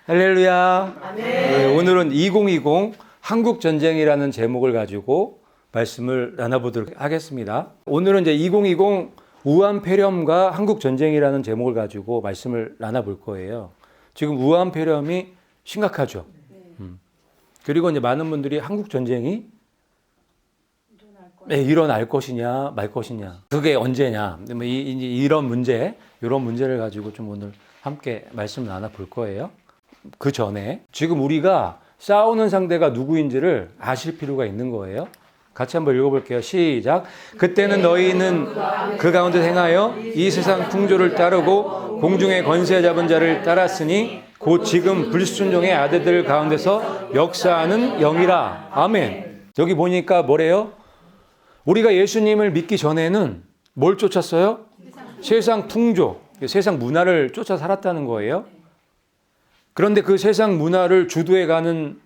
할렐루야. 네, 오늘은 2020 한국전쟁이라는 제목을 가지고 말씀을 나눠보도록 하겠습니다. 오늘은 이제 2020 우한폐렴과 한국전쟁이라는 제목을 가지고 말씀을 나눠볼 거예요. 지금 우한폐렴이 심각하죠. 그리고 이제 많은 분들이 한국전쟁이 일어날 것이냐 말 것이냐, 그게 언제냐, 이런 문제를 가지고 좀 오늘 함께 말씀을 나눠볼 거예요. 그 전에 지금 우리가 싸우는 상대가 누구인지를 아실 필요가 있는 거예요. 같이 한번 읽어볼게요. 시작. 그때는 너희는 그 가운데 행하여 이 세상 풍조를 따르고 공중의 권세 잡은 자를 따랐으니 곧 지금 불순종의 아들들 가운데서 역사하는 영이라. 아멘. 여기 보니까 뭐래요? 우리가 예수님을 믿기 전에는 뭘 쫓았어요? 세상 풍조, 세상 문화를 쫓아 살았다는 거예요. 그런데 그 세상 문화를 주도해가는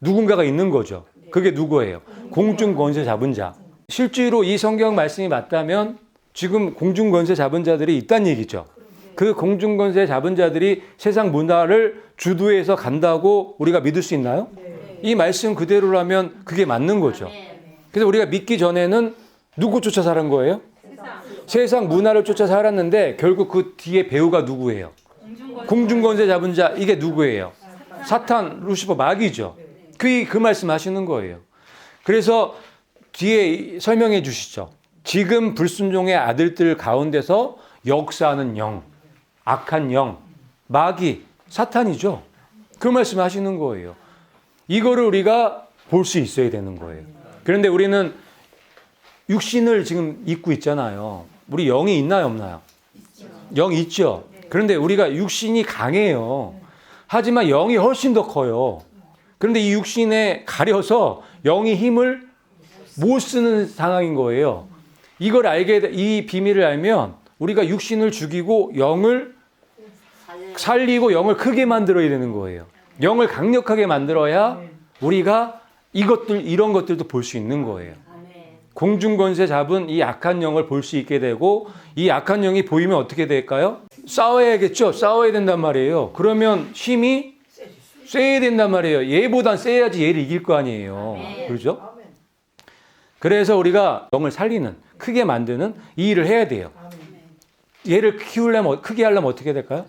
누군가가 있는 거죠. 그게 누구예요? 공중 권세 잡은 자. 실제로 이 성경 말씀이 맞다면 지금 공중 권세 잡은 자들이 있다는 얘기죠. 그 공중 권세 잡은 자들이 세상 문화를 주도해서 간다고 우리가 믿을 수 있나요? 이 말씀 그대로라면 그게 맞는 거죠. 그래서 우리가 믿기 전에는 누구 쫓아 살은 거예요? 세상 문화를 쫓아 살았는데 결국 그 뒤에 배우가 누구예요? 공중권세 잡은 자, 이게 누구예요? 사탄, 루시퍼, 마귀죠. 그 말씀 하시는 거예요. 그래서 뒤에 설명해 주시죠. 지금 불순종의 아들들 가운데서 역사하는 영, 악한 영, 마귀, 사탄이죠. 그 말씀 하시는 거예요. 이거를 우리가 볼 수 있어야 되는 거예요. 그런데 우리는 육신을 지금 입고 있잖아요. 우리 영이 있나요, 없나요? 영이 있죠. 그런데 우리가 육신이 강해요. 하지만 영이 훨씬 더 커요. 그런데 이 육신에 가려서 영이 힘을 못 쓰는 상황인 거예요. 이 비밀을 알면 우리가 육신을 죽이고 영을 살리고 영을 크게 만들어야 되는 거예요. 영을 강력하게 만들어야 우리가 이런 것들도 볼 수 있는 거예요. 공중권세 잡은 이 악한 영을 볼 수 있게 되고, 이 악한 영이 보이면 어떻게 될까요? 싸워야겠죠. 싸워야 된단 말이에요. 그러면 힘이 세야 된단 말이에요. 얘보단 세야지 얘를 이길 거 아니에요. 그렇죠? 그래서 우리가 영을 살리는, 크게 만드는 이 일을 해야 돼요. 얘를 크게 하려면 어떻게 될까요?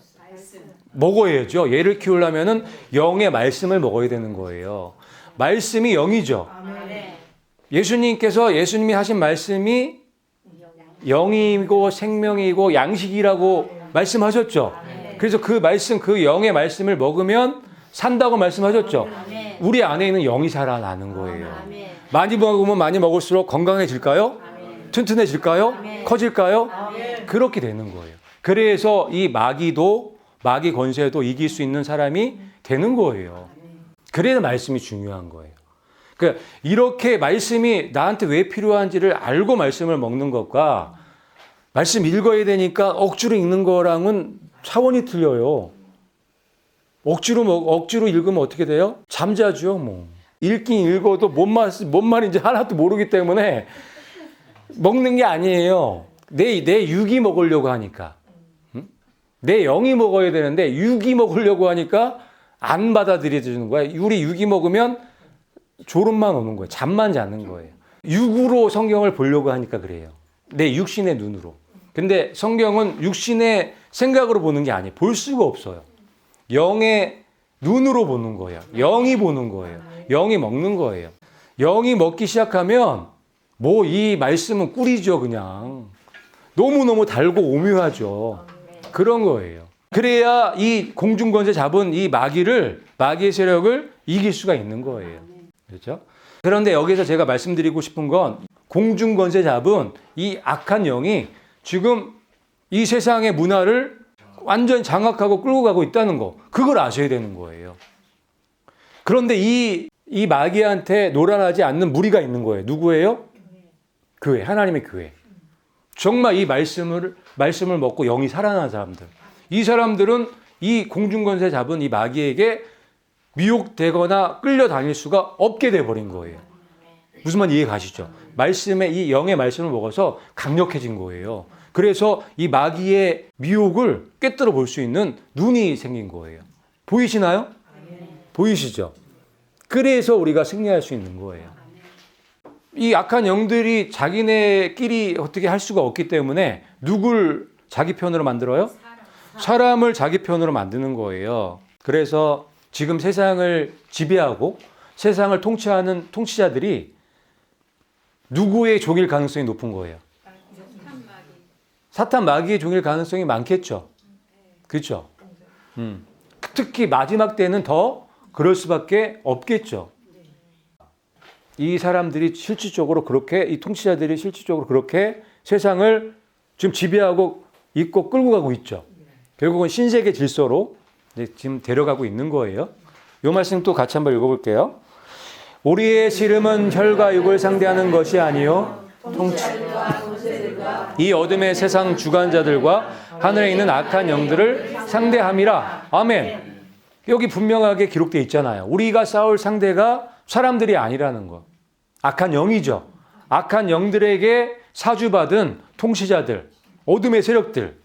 먹어야죠. 얘를 키우려면은 영의 말씀을 먹어야 되는 거예요. 말씀이 영이죠. 예수님이 하신 말씀이 영이고 생명이고 양식이라고 말씀하셨죠. 그래서 그 말씀, 그 영의 말씀을 먹으면 산다고 말씀하셨죠. 우리 안에 있는 영이 살아나는 거예요. 많이 먹으면 많이 먹을수록 건강해질까요? 튼튼해질까요? 커질까요? 그렇게 되는 거예요. 그래서 이 마귀 권세도 이길 수 있는 사람이 되는 거예요. 그래서 말씀이 중요한 거예요. 그러니까 이렇게 말씀이 나한테 왜 필요한지를 알고 말씀을 먹는 것과 말씀 읽어야 되니까 억지로 읽는 거랑은 차원이 틀려요. 억지로 읽으면 어떻게 돼요? 잠자죠, 뭐. 읽긴 읽어도 뭔 말인지 하나도 모르기 때문에 먹는 게 아니에요. 내 육이 먹으려고 하니까. 내 영이 먹어야 되는데 육이 먹으려고 하니까 안 받아들여주는 거야. 우리 육이 먹으면 졸음만 오는 거예요. 잠만 자는 거예요. 육으로 성경을 보려고 하니까 그래요. 내 육신의 눈으로. 근데 성경은 육신의 생각으로 보는 게 아니에요. 볼 수가 없어요. 영의 눈으로 보는 거예요. 영이 보는 거예요. 영이 먹는 거예요. 영이 먹기 시작하면 이 말씀은 꿀이죠, 그냥. 너무너무 달고 오묘하죠. 그런 거예요. 그래야 이 공중권세 잡은 이 마귀의 세력을 이길 수가 있는 거예요. 그렇죠? 그런데 여기서 제가 말씀드리고 싶은 건 공중권세 잡은 이 악한 영이 지금 이 세상의 문화를 완전히 장악하고 끌고 가고 있다는 거. 그걸 아셔야 되는 거예요. 그런데 이 마귀한테 노란하지 않는 무리가 있는 거예요. 누구예요? 교회, 하나님의 교회. 정말 이 말씀을 먹고 영이 살아난 사람들. 이 사람들은 이 공중권세 잡은 이 마귀에게 미혹되거나 끌려다닐 수가 없게 돼버린 거예요. 무슨 말 이해 가시죠? 이 영의 말씀을 먹어서 강력해진 거예요. 그래서 이 마귀의 미혹을 꿰뚫어 볼 수 있는 눈이 생긴 거예요. 보이시나요? 보이시죠? 그래서 우리가 승리할 수 있는 거예요. 이 악한 영들이 자기네끼리 어떻게 할 수가 없기 때문에 누굴 자기 편으로 만들어요? 사람을 자기 편으로 만드는 거예요. 그래서 지금 세상을 지배하고 세상을 통치하는 통치자들이 누구의 종일 가능성이 높은 거예요? 사탄 마귀의 종일 가능성이 많겠죠. 그렇죠? 특히 마지막 때는 더 그럴 수밖에 없겠죠. 이 사람들이 실질적으로 그렇게, 이 통치자들이 실질적으로 그렇게 세상을 지금 지배하고 있고 끌고 가고 있죠. 결국은 신세계 질서로 지금 데려가고 있는 거예요. 이 말씀 또 같이 한번 읽어볼게요. 우리의 씨름은 혈과 육을 상대하는 것이 아니요 이 어둠의 세상 주관자들과 하늘에 있는 악한 영들을 상대함이라. 아멘. 여기 분명하게 기록되어 있잖아요. 우리가 싸울 상대가 사람들이 아니라는 거. 악한 영이죠. 악한 영들에게 사주받은 통치자들, 어둠의 세력들,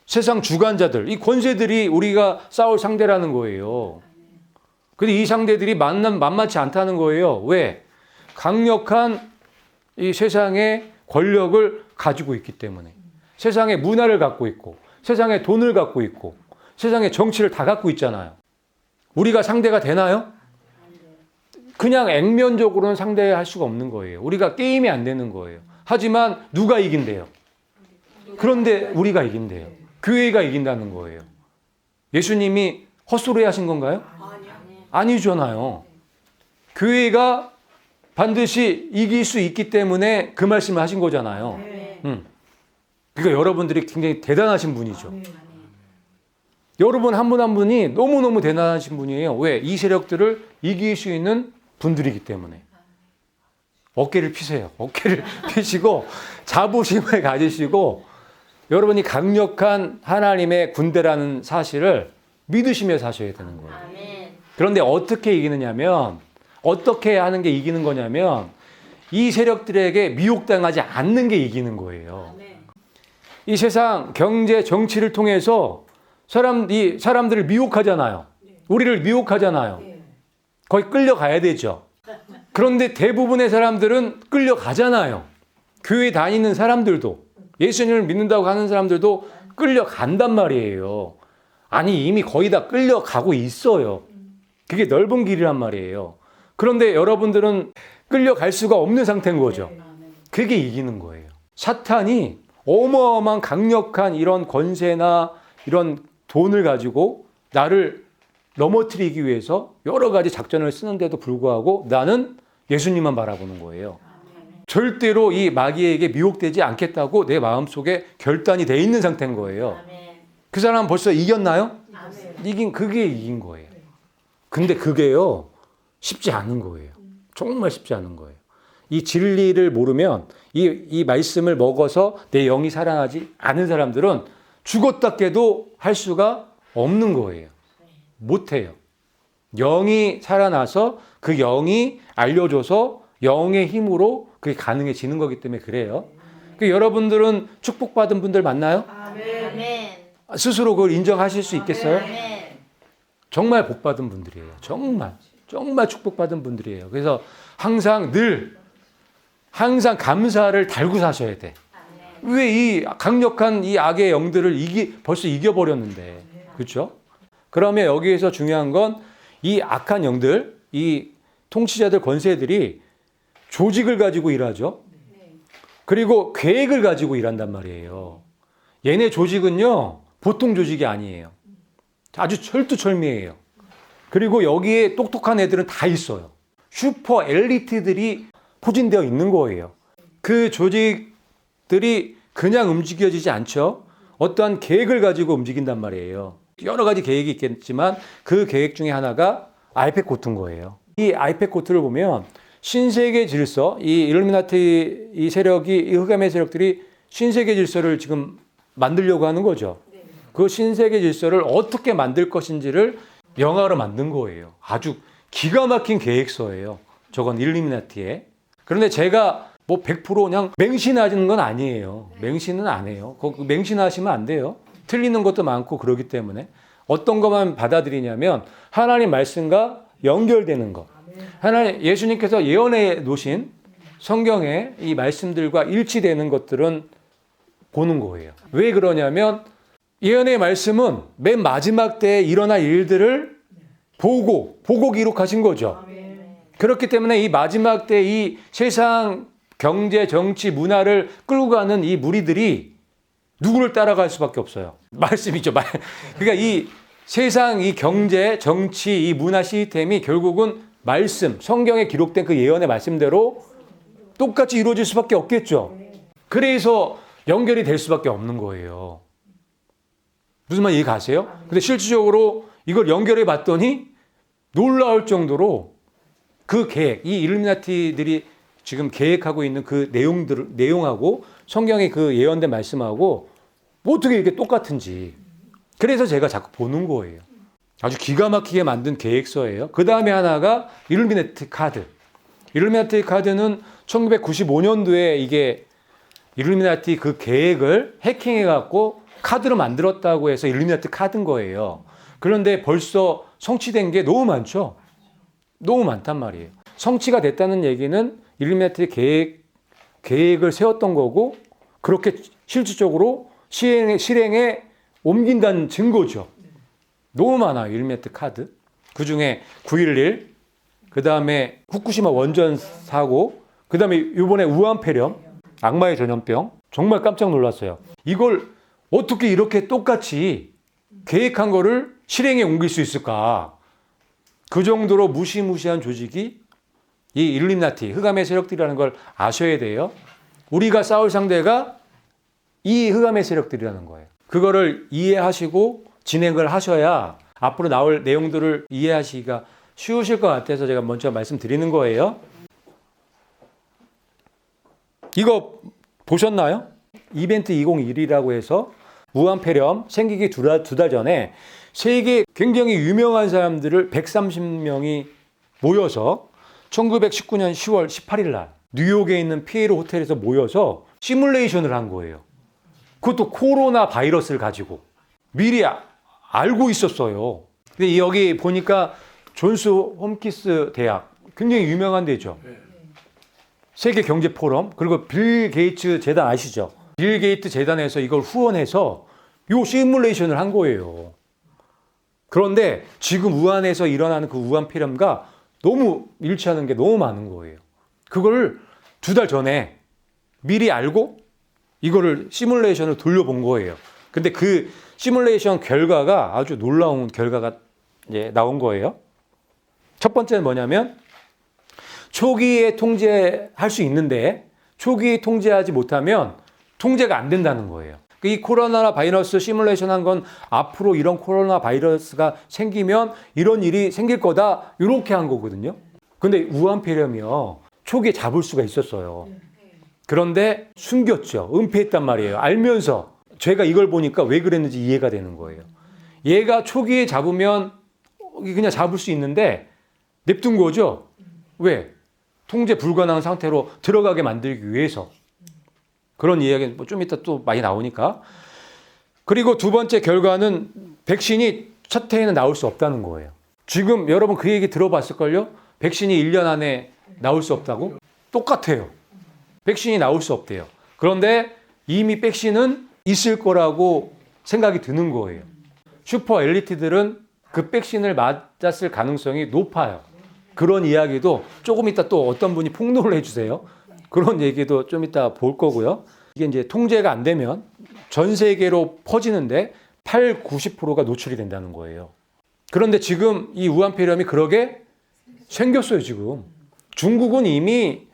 세상 주관자들, 이 권세들이 우리가 싸울 상대라는 거예요. 근데 이 상대들이 만만치 않다는 거예요. 왜? 강력한 이 세상의 권력을 가지고 있기 때문에. 세상의 문화를 갖고 있고, 세상의 돈을 갖고 있고, 세상의 정치를 다 갖고 있잖아요. 우리가 상대가 되나요? 그냥 액면적으로는 상대할 수가 없는 거예요. 우리가 게임이 안 되는 거예요. 하지만 누가 이긴대요? 그런데 우리가 이긴대요. 교회가 이긴다는 거예요. 예수님이 헛소리 하신 건가요? 아니잖아요. 교회가 반드시 이길 수 있기 때문에 그 말씀을 하신 거잖아요. 그러니까 여러분들이 굉장히 대단하신 분이죠. 여러분 한 분 한 분이 너무너무 대단하신 분이에요. 왜? 이 세력들을 이길 수 있는 분들이기 때문에. 어깨를 피세요. 어깨를 피시고 자부심을 가지시고 여러분이 강력한 하나님의 군대라는 사실을 믿으시며 사셔야 되는 거예요. 그런데 어떻게 이기느냐면, 어떻게 하는 게 이기는 거냐면 이 세력들에게 미혹당하지 않는 게 이기는 거예요. 이 세상 경제 정치를 통해서 사람들을 미혹하잖아요. 우리를 미혹하잖아요. 거의 끌려가야 되죠. 그런데 대부분의 사람들은 끌려가잖아요. 교회 다니는 사람들도, 예수님을 믿는다고 하는 사람들도 끌려간단 말이에요. 아니 이미 거의 다 끌려가고 있어요. 그게 넓은 길이란 말이에요. 그런데 여러분들은 끌려갈 수가 없는 상태인 거죠. 그게 이기는 거예요. 사탄이 어마어마한 강력한 이런 권세나 이런 돈을 가지고 나를 넘어뜨리기 위해서 여러 가지 작전을 쓰는데도 불구하고 나는 예수님만 바라보는 거예요. 절대로 이 마귀에게 미혹되지 않겠다고 내 마음속에 결단이 돼 있는 상태인 거예요. 그 사람은 벌써 이겼나요? 그게 이긴 거예요. 근데 그게요, 쉽지 않은 거예요. 정말 쉽지 않은 거예요. 이 진리를 모르면, 이 말씀을 먹어서 내 영이 살아나지 않은 사람들은 죽었다 깨도 할 수가 없는 거예요. 못해요. 영이 살아나서 그 영이 알려줘서 영의 힘으로 그게 가능해지는 거기 때문에 그래요. 여러분들은 축복받은 분들 맞나요? 아멘. 스스로 그걸 인정하실 수 있겠어요? 아멘. 정말 복받은 분들이에요. 정말 축복받은 분들이에요. 그래서 항상 항상 감사를 달고 사셔야 돼. 왜 이 강력한 이 악의 영들을 벌써 이겨버렸는데. 그렇죠? 그러면 여기에서 중요한 건 이 악한 영들, 이 통치자들, 권세들이 조직을 가지고 일하죠. 그리고 계획을 가지고 일한단 말이에요. 얘네 조직은요, 보통 조직이 아니에요. 아주 철두철미해요. 그리고 여기에 똑똑한 애들은 다 있어요. 슈퍼 엘리트들이 포진되어 있는 거예요. 그 조직들이 그냥 움직여지지 않죠. 어떠한 계획을 가지고 움직인단 말이에요. 여러 가지 계획이 있겠지만 그 계획 중에 하나가 아이펙 코트인 거예요. 이 아이펙 코트를 보면 신세계 질서, 이 일루미나티 이 흑암의 세력들이 신세계 질서를 지금 만들려고 하는 거죠. 그 신세계 질서를 어떻게 만들 것인지를 영화로 만든 거예요. 아주 기가 막힌 계획서예요. 저건 일루미나티에. 그런데 제가 뭐 100% 그냥 맹신하는 건 아니에요. 맹신은 안 해요. 맹신하시면 안 돼요. 틀리는 것도 많고 그러기 때문에 어떤 것만 받아들이냐면 하나님 말씀과 연결되는 것. 하나님 예수님께서 예언해 놓으신 성경의 이 말씀들과 일치되는 것들은 보는 거예요. 왜 그러냐면 예언의 말씀은 맨 마지막 때에 일어날 일들을 보고 기록하신 거죠. 그렇기 때문에 이 마지막 때 이 세상 경제, 정치, 문화를 끌고 가는 이 무리들이 누구를 따라갈 수밖에 없어요. 말씀이죠. 그러니까 이 세상 이 경제, 정치, 이 문화 시스템이 결국은 말씀, 성경에 기록된 그 예언의 말씀대로 똑같이 이루어질 수밖에 없겠죠. 그래서 연결이 될 수밖에 없는 거예요. 무슨 말 이해 가세요? 근데 실질적으로 이걸 연결해 봤더니 놀라울 정도로 그 계획, 이 일루미나티들이 지금 계획하고 있는 그 내용하고 성경의 그 예언된 말씀하고 뭐 어떻게 이렇게 똑같은지. 그래서 제가 자꾸 보는 거예요. 아주 기가 막히게 만든 계획서예요. 그 다음에 하나가 일루미나티 카드. 일루미나티 카드는 1995년도에 이게 일루미나티 그 계획을 해킹해갖고 카드로 만들었다고 해서 일루미나티 카드인 거예요. 그런데 벌써 성취된 게 너무 많죠? 너무 많단 말이에요. 성취가 됐다는 얘기는 일루미나티 계획을 세웠던 거고 그렇게 실질적으로 실행에 옮긴다는 증거죠. 너무 많아요. 일루미나티 카드. 그중에 9.11, 그 다음에 후쿠시마 원전 사고, 그 다음에 이번에 우한폐렴, 악마의 전염병. 정말 깜짝 놀랐어요. 이걸 어떻게 이렇게 똑같이 계획한 거를 실행에 옮길 수 있을까? 그 정도로 무시무시한 조직이 이 일루미나티, 흑암의 세력들이라는 걸 아셔야 돼요. 우리가 싸울 상대가 이 흑암의 세력들이라는 거예요. 그거를 이해하시고 진행을 하셔야 앞으로 나올 내용들을 이해하시기가 쉬우실 것 같아서 제가 먼저 말씀드리는 거예요. 이거 보셨나요? 이벤트 2021이라고 해서 우한폐렴 생기기 두 달 전에 세계 굉장히 유명한 사람들을 130명이 모여서 1919년 10월 18일 날 뉴욕에 있는 피에로 호텔에서 모여서 시뮬레이션을 한 거예요. 그것도 코로나 바이러스를 가지고 미리 알고 있었어요. 근데 여기 보니까 존스 홈키스 대학 굉장히 유명한 데죠. 세계 경제 포럼 그리고 빌 게이츠 재단 아시죠? 빌 게이츠 재단에서 이걸 후원해서 요 시뮬레이션을 한 거예요. 그런데 지금 우한에서 일어나는 그 우한폐렴과 너무 일치하는 게 너무 많은 거예요. 그걸 두 달 전에 미리 알고 이거를 시뮬레이션을 돌려본 거예요. 근데 그 시뮬레이션 결과가 아주 놀라운 결과가 이제 나온 거예요. 첫 번째는 뭐냐면 초기에 통제할 수 있는데 초기에 통제하지 못하면 통제가 안 된다는 거예요. 이 코로나 바이러스 시뮬레이션 한 건 앞으로 이런 코로나 바이러스가 생기면 이런 일이 생길 거다 이렇게 한 거거든요. 근데 우한폐렴이요. 초기에 잡을 수가 있었어요. 그런데 숨겼죠. 은폐했단 말이에요. 알면서 제가 이걸 보니까 왜 그랬는지 이해가 되는 거예요. 얘가 초기에 잡으면 그냥 잡을 수 있는데 냅둔 거죠. 왜? 통제 불가능한 상태로 들어가게 만들기 위해서. 그런 이야기는 뭐 좀 이따 또 많이 나오니까. 그리고 두 번째 결과는 백신이 첫 해에는 나올 수 없다는 거예요. 지금 여러분 그 얘기 들어봤을걸요? 백신이 1년 안에 나올 수 없다고? 똑같아요. 백신이 나올 수 없대요. 그런데 이미 백신은 있을 거라고 생각이 드는 거예요. 슈퍼 엘리트들은 그 백신을 맞았을 가능성이 높아요. 그런 이야기도 조금 이따 또 어떤 분이 폭로를 해주세요. 그런 얘기도 좀 이따 볼 거고요. 이게 이제 통제가 안 되면 전 세계로 퍼지는데 90%가 노출이 된다는 거예요. 그런데 지금 이 우한폐렴이 그러게 생겼어요, 지금. 중국은 이미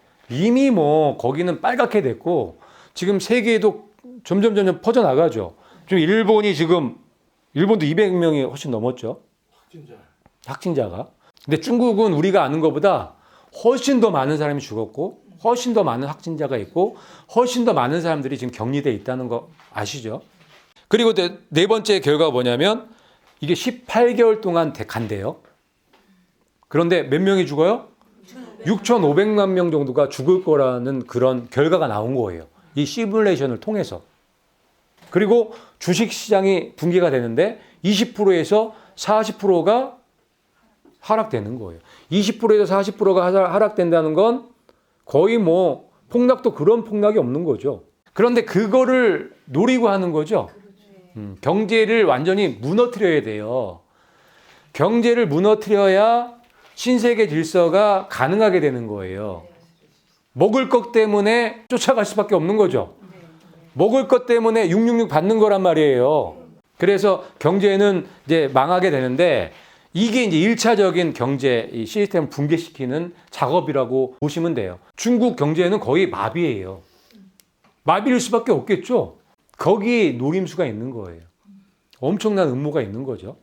뭐 거기는 빨갛게 됐고 지금 세계에도 점점 퍼져나가죠. 지금 일본도 200명이 훨씬 넘었죠. 확진자가. 근데 중국은 우리가 아는 것보다 훨씬 더 많은 사람이 죽었고 훨씬 더 많은 확진자가 있고 훨씬 더 많은 사람들이 지금 격리돼 있다는 거 아시죠? 그리고 네 번째 결과가 뭐냐면 이게 18개월 동안 간대요. 그런데 몇 명이 죽어요? 6,500만 명 정도가 죽을 거라는 그런 결과가 나온 거예요. 이 시뮬레이션을 통해서. 그리고 주식시장이 붕괴가 되는데 20%에서 40%가 하락되는 거예요. 20%에서 40%가 하락된다는 건 거의 뭐 폭락도 그런 폭락이 없는 거죠. 그런데 그거를 노리고 하는 거죠. 경제를 완전히 무너뜨려야 돼요. 경제를 무너뜨려야 신세계 질서가 가능하게 되는 거예요. 먹을 것 때문에 쫓아갈 수밖에 없는 거죠. 먹을 것 때문에 666 받는 거란 말이에요. 그래서 경제는 이제 망하게 되는데 이게 이제 1차적인 경제 시스템을 붕괴시키는 작업이라고 보시면 돼요. 중국 경제는 거의 마비예요. 마비일 수밖에 없겠죠. 거기에 노림수가 있는 거예요. 엄청난 음모가 있는 거죠.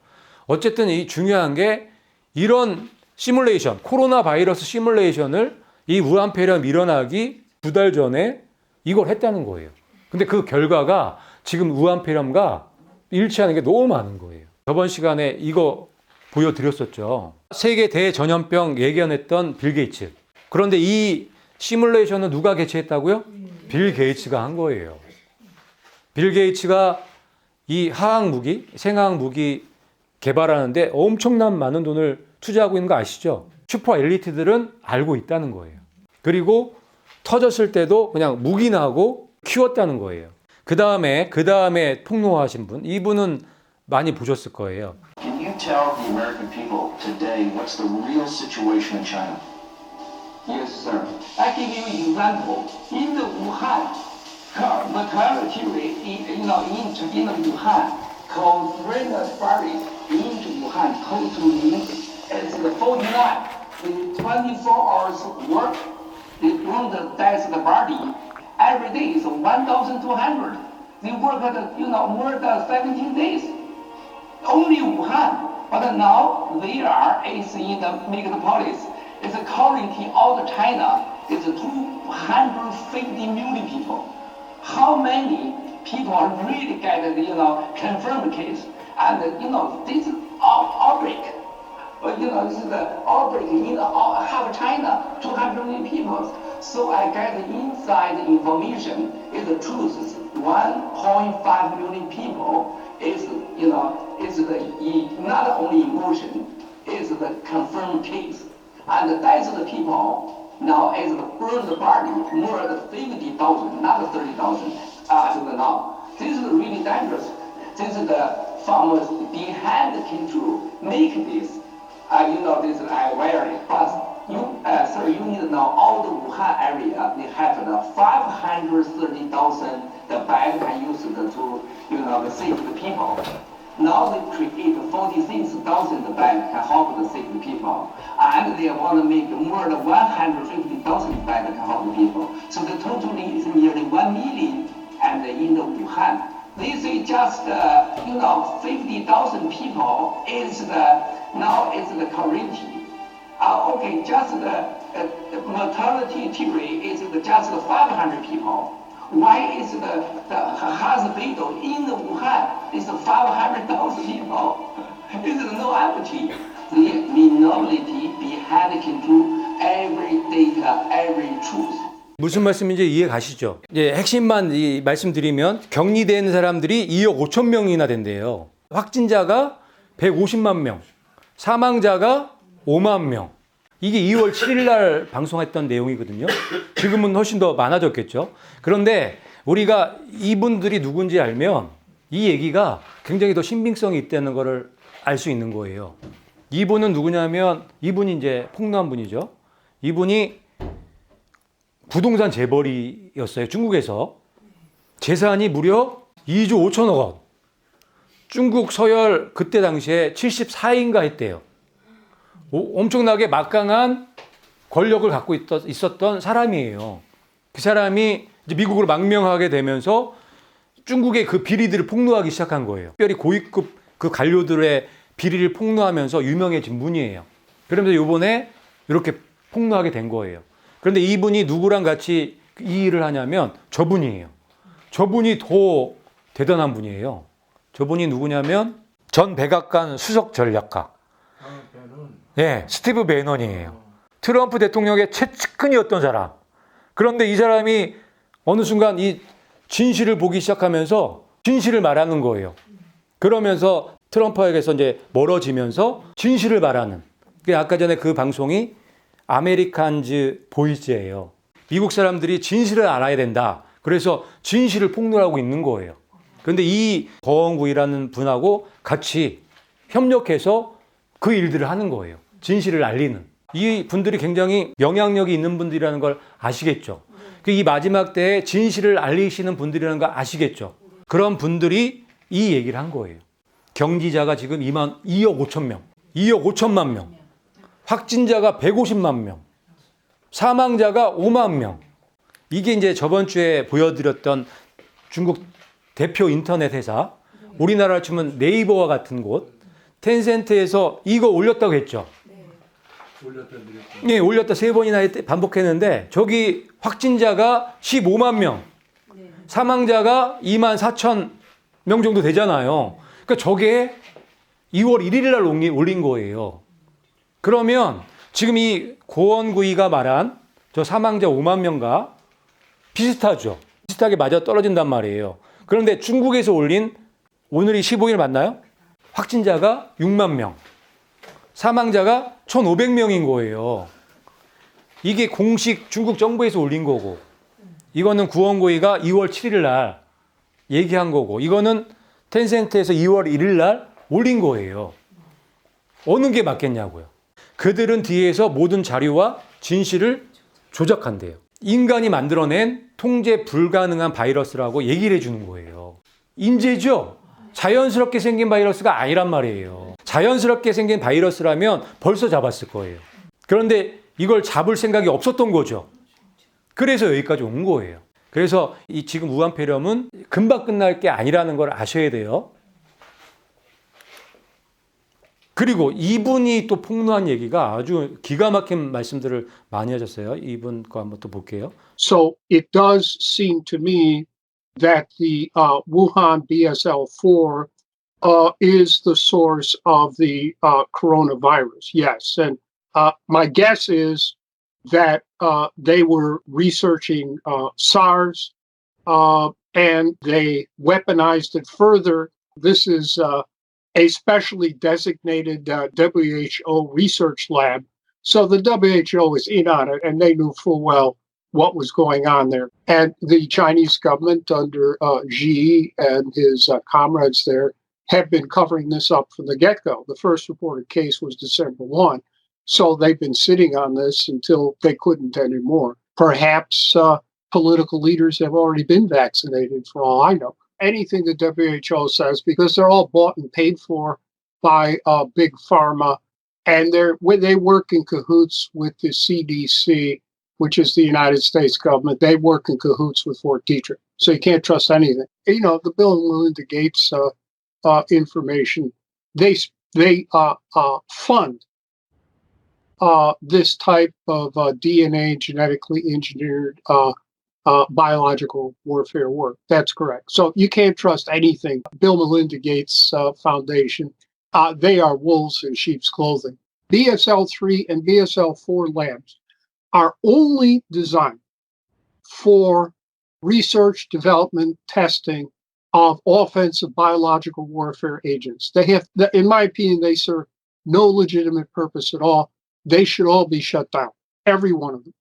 어쨌든 이 중요한 게 이런 시뮬레이션, 코로나 바이러스 시뮬레이션을 이 우한폐렴 일어나기 2달 전에 이걸 했다는 거예요. 근데 그 결과가 지금 우한폐렴과 일치하는 게 너무 많은 거예요. 저번 시간에 이거 보여드렸었죠. 세계 대전염병 예견했던 빌 게이츠. 그런데 이 시뮬레이션은 누가 개최했다고요? 빌 게이츠가 한 거예요. 빌 게이츠가 이 화학무기, 생화학무기 개발하는데 엄청난 많은 돈을 투자하고 있는 거 아시죠? 슈퍼 엘리트들은 알고 있다는 거예요. 그리고 터졌을 때도 그냥 묵인하고 키웠다는 거예요. 그 다음에 폭로하신 분, 이분은 많이 보셨을 거예요. Can you tell the American people today what's the real situation in China? Yes, sir. I give you an example. In the Wuhan, mortality rate in Wuhan, coronavirus into Wuhan totally is 49. In 24 hours work, they bring the death of the body. Every day is 1,200. They work more than 17 days. Only Wuhan. But now is in the megapolis. It's currently all of China is 250 million people. How many people are really get confirmed case? And this outbreak. This is the outbreak in half China, 200 million people. So I get inside information is the truth. 1.5 million people is not only emotion, is the confirmed case. And that's the people now is burn the body more than 50,000, not 30,000 as of now. This is really dangerous. This is the farmers behind the control make this. This is awareness. Plus, sir, you need to know all the Wuhan area. They have 530,000 the bag can use to save the people. Now they create 46,000 bag can help the sick people, and they want to make more than 150,000 bag can help the people. So the total is nearly 1 million, and in the Wuhan, they say just 50,000 people is the currently. Okay, just the mortality rate is just 500 people. Why is the hospital in the Wuhan is 500,000 people? Is no empty. The minority behind control every data, every truth. 무슨 말씀인지 이해 가시죠? 핵심만 말씀드리면 격리된 사람들이 2억 5천 명이나 된대요. 확진자가 150만 명, 사망자가 5만 명. 이게 2월 7일 날 방송했던 내용이거든요. 지금은 훨씬 더 많아졌겠죠. 그런데 우리가 이분들이 누군지 알면 이 얘기가 굉장히 더 신빙성이 있다는 것을 알 수 있는 거예요. 이분은 누구냐면 이분이 이제 폭로한 분이죠. 이분이 부동산 재벌이었어요. 중국에서. 재산이 무려 2조 5천억 원. 중국 서열 그때 당시에 74위인가 했대요. 엄청나게 막강한 권력을 갖고 있었던 사람이에요. 그 사람이 이제 미국으로 망명하게 되면서 중국의 그 비리들을 폭로하기 시작한 거예요. 특별히 고위급 그 관료들의 비리를 폭로하면서 유명해진 분이에요. 그러면서 이번에 이렇게 폭로하게 된 거예요. 그런데 이분이 누구랑 같이 이 일을 하냐면 저분이에요. 저분이 더 대단한 분이에요. 저분이 누구냐면 전 백악관 수석 전략가. 네, 스티브 배넌이에요. 트럼프 대통령의 최측근이었던 사람. 그런데 이 사람이 어느 순간 이 진실을 보기 시작하면서 진실을 말하는 거예요. 그러면서 트럼프에게서 이제 멀어지면서 진실을 말하는. 아까 전에 그 방송이 아메리칸즈 보이즈예요. 미국 사람들이 진실을 알아야 된다. 그래서 진실을 폭로하고 있는 거예요. 그런데 이 거원구이라는 분하고 같이 협력해서 그 일들을 하는 거예요. 진실을 알리는. 이 분들이 굉장히 영향력이 있는 분들이라는 걸 아시겠죠. 이 마지막 때에 진실을 알리시는 분들이라는 걸 아시겠죠. 그런 분들이 이 얘기를 한 거예요. 경지자가 지금 2억 5천 명, 2억 5천만 명, 확진자가 150만 명, 사망자가 5만 명. 이게 이제 저번 주에 보여드렸던 중국 대표 인터넷 회사, 우리나라로 치면 네이버와 같은 곳, 텐센트에서 이거 올렸다고 했죠. 네, 올렸다 3번이나 반복했는데 저기 확진자가 15만 명, 사망자가 2만 4천 명 정도 되잖아요. 그러니까 저게 2월 1일 날 올린 거예요. 그러면 지금 이 고원구이가 말한 저 사망자 5만 명과 비슷하죠. 비슷하게 맞아 떨어진단 말이에요. 그런데 중국에서 올린 오늘이 15일 맞나요? 확진자가 6만 명, 사망자가 1,500명인 거예요. 이게 공식 중국 정부에서 올린 거고, 이거는 구원고이가 2월 7일 날 얘기한 거고, 이거는 텐센트에서 2월 1일 날 올린 거예요. 어느 게 맞겠냐고요. 그들은 뒤에서 모든 자료와 진실을 조작한대요. 인간이 만들어낸 통제 불가능한 바이러스라고 얘기를 해주는 거예요. 인재죠? 자연스럽게 생긴 바이러스가 아니란 말이에요. 자연스럽게 생긴 바이러스라면 벌써 잡았을 거예요. 그런데 이걸 잡을 생각이 없었던 거죠. 그래서 여기까지 온 거예요. 그래서 이 지금 우한 폐렴은 금방 끝날 게 아니라는 걸 아셔야 돼요. 그리고 이분이 또 폭로한 얘기가 아주 기가 막힌 말씀들을 많이 하셨어요. 이분 거 한번 또 볼게요. So it does seem to me that the Wuhan BSL-4 is the source of the coronavirus. Yes, and my guess is that they were researching SARS and they weaponized it further. This is a specially designated WHO research lab. So the WHO is in on it, and they knew full well what was going on there. And the Chinese government under Xi and his comrades there have been covering this up from the get-go. The first reported case was December 1. So they've been sitting on this until they couldn't anymore. Perhaps political leaders have already been vaccinated, for all I know. Anything the WHO says, because they're all bought and paid for by big pharma, and they work in cahoots with the CDC, which is the United States government. They work in cahoots with Fort Detrick, so you can't trust anything. You know, the Bill and Melinda Gates information, they fund this type of DNA genetically engineered biological warfare work. That's correct. So you can't trust anything. Bill Melinda Gates Foundation, they are wolves in sheep's clothing. BSL-3 and BSL-4 labs are only designed for research, development, testing of offensive biological warfare agents. They have, in my opinion, they serve no legitimate purpose at all. They should all be shut down, every one of them.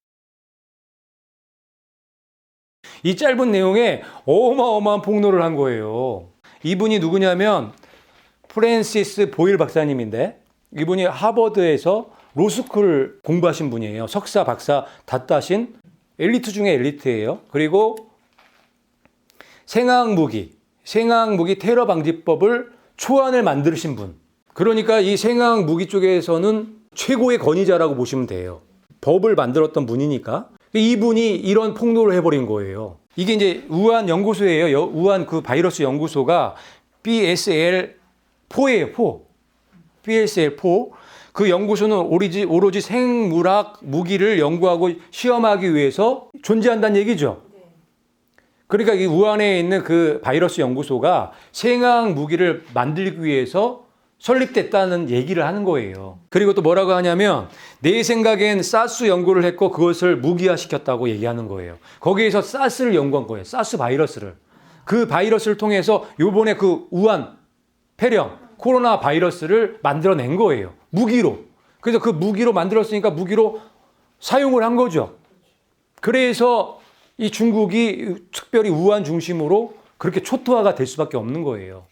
이 짧은 내용에 어마어마한 폭로를 한 거예요. 이분이 누구냐면 프랜시스 보일 박사님인데, 이분이 하버드에서 로스쿨 공부하신 분이에요. 석사, 박사 다 따신 엘리트 중에 엘리트예요. 그리고 생화학무기 테러 방지법을 초안을 만드신 분. 그러니까 이 생화학무기 쪽에서는 최고의 권위자라고 보시면 돼요. 법을 만들었던 분이니까. 이분이 이런 폭로를 해버린 거예요. 이게 이제 우한 연구소예요. 우한 그 바이러스 연구소가 BSL-4예요. BSL-4. 그 연구소는 오로지 생물학 무기를 연구하고 시험하기 위해서 존재한다는 얘기죠. 그러니까 이 우한에 있는 그 바이러스 연구소가 생화학 무기를 만들기 위해서 설립됐다는 얘기를 하는 거예요. 그리고 또 뭐라고 하냐면 내 생각엔 사스 연구를 했고 그것을 무기화시켰다고 얘기하는 거예요. 거기에서 사스를 연구한 거예요. 사스 바이러스를. 그 바이러스를 통해서 요번에 그 우한 폐렴 코로나 바이러스를 만들어낸 거예요. 무기로. 그래서 그 무기로 만들었으니까 무기로 사용을 한 거죠. 그래서 이 중국이 특별히 우한 중심으로 그렇게 초토화가 될 수밖에 없는 거예요.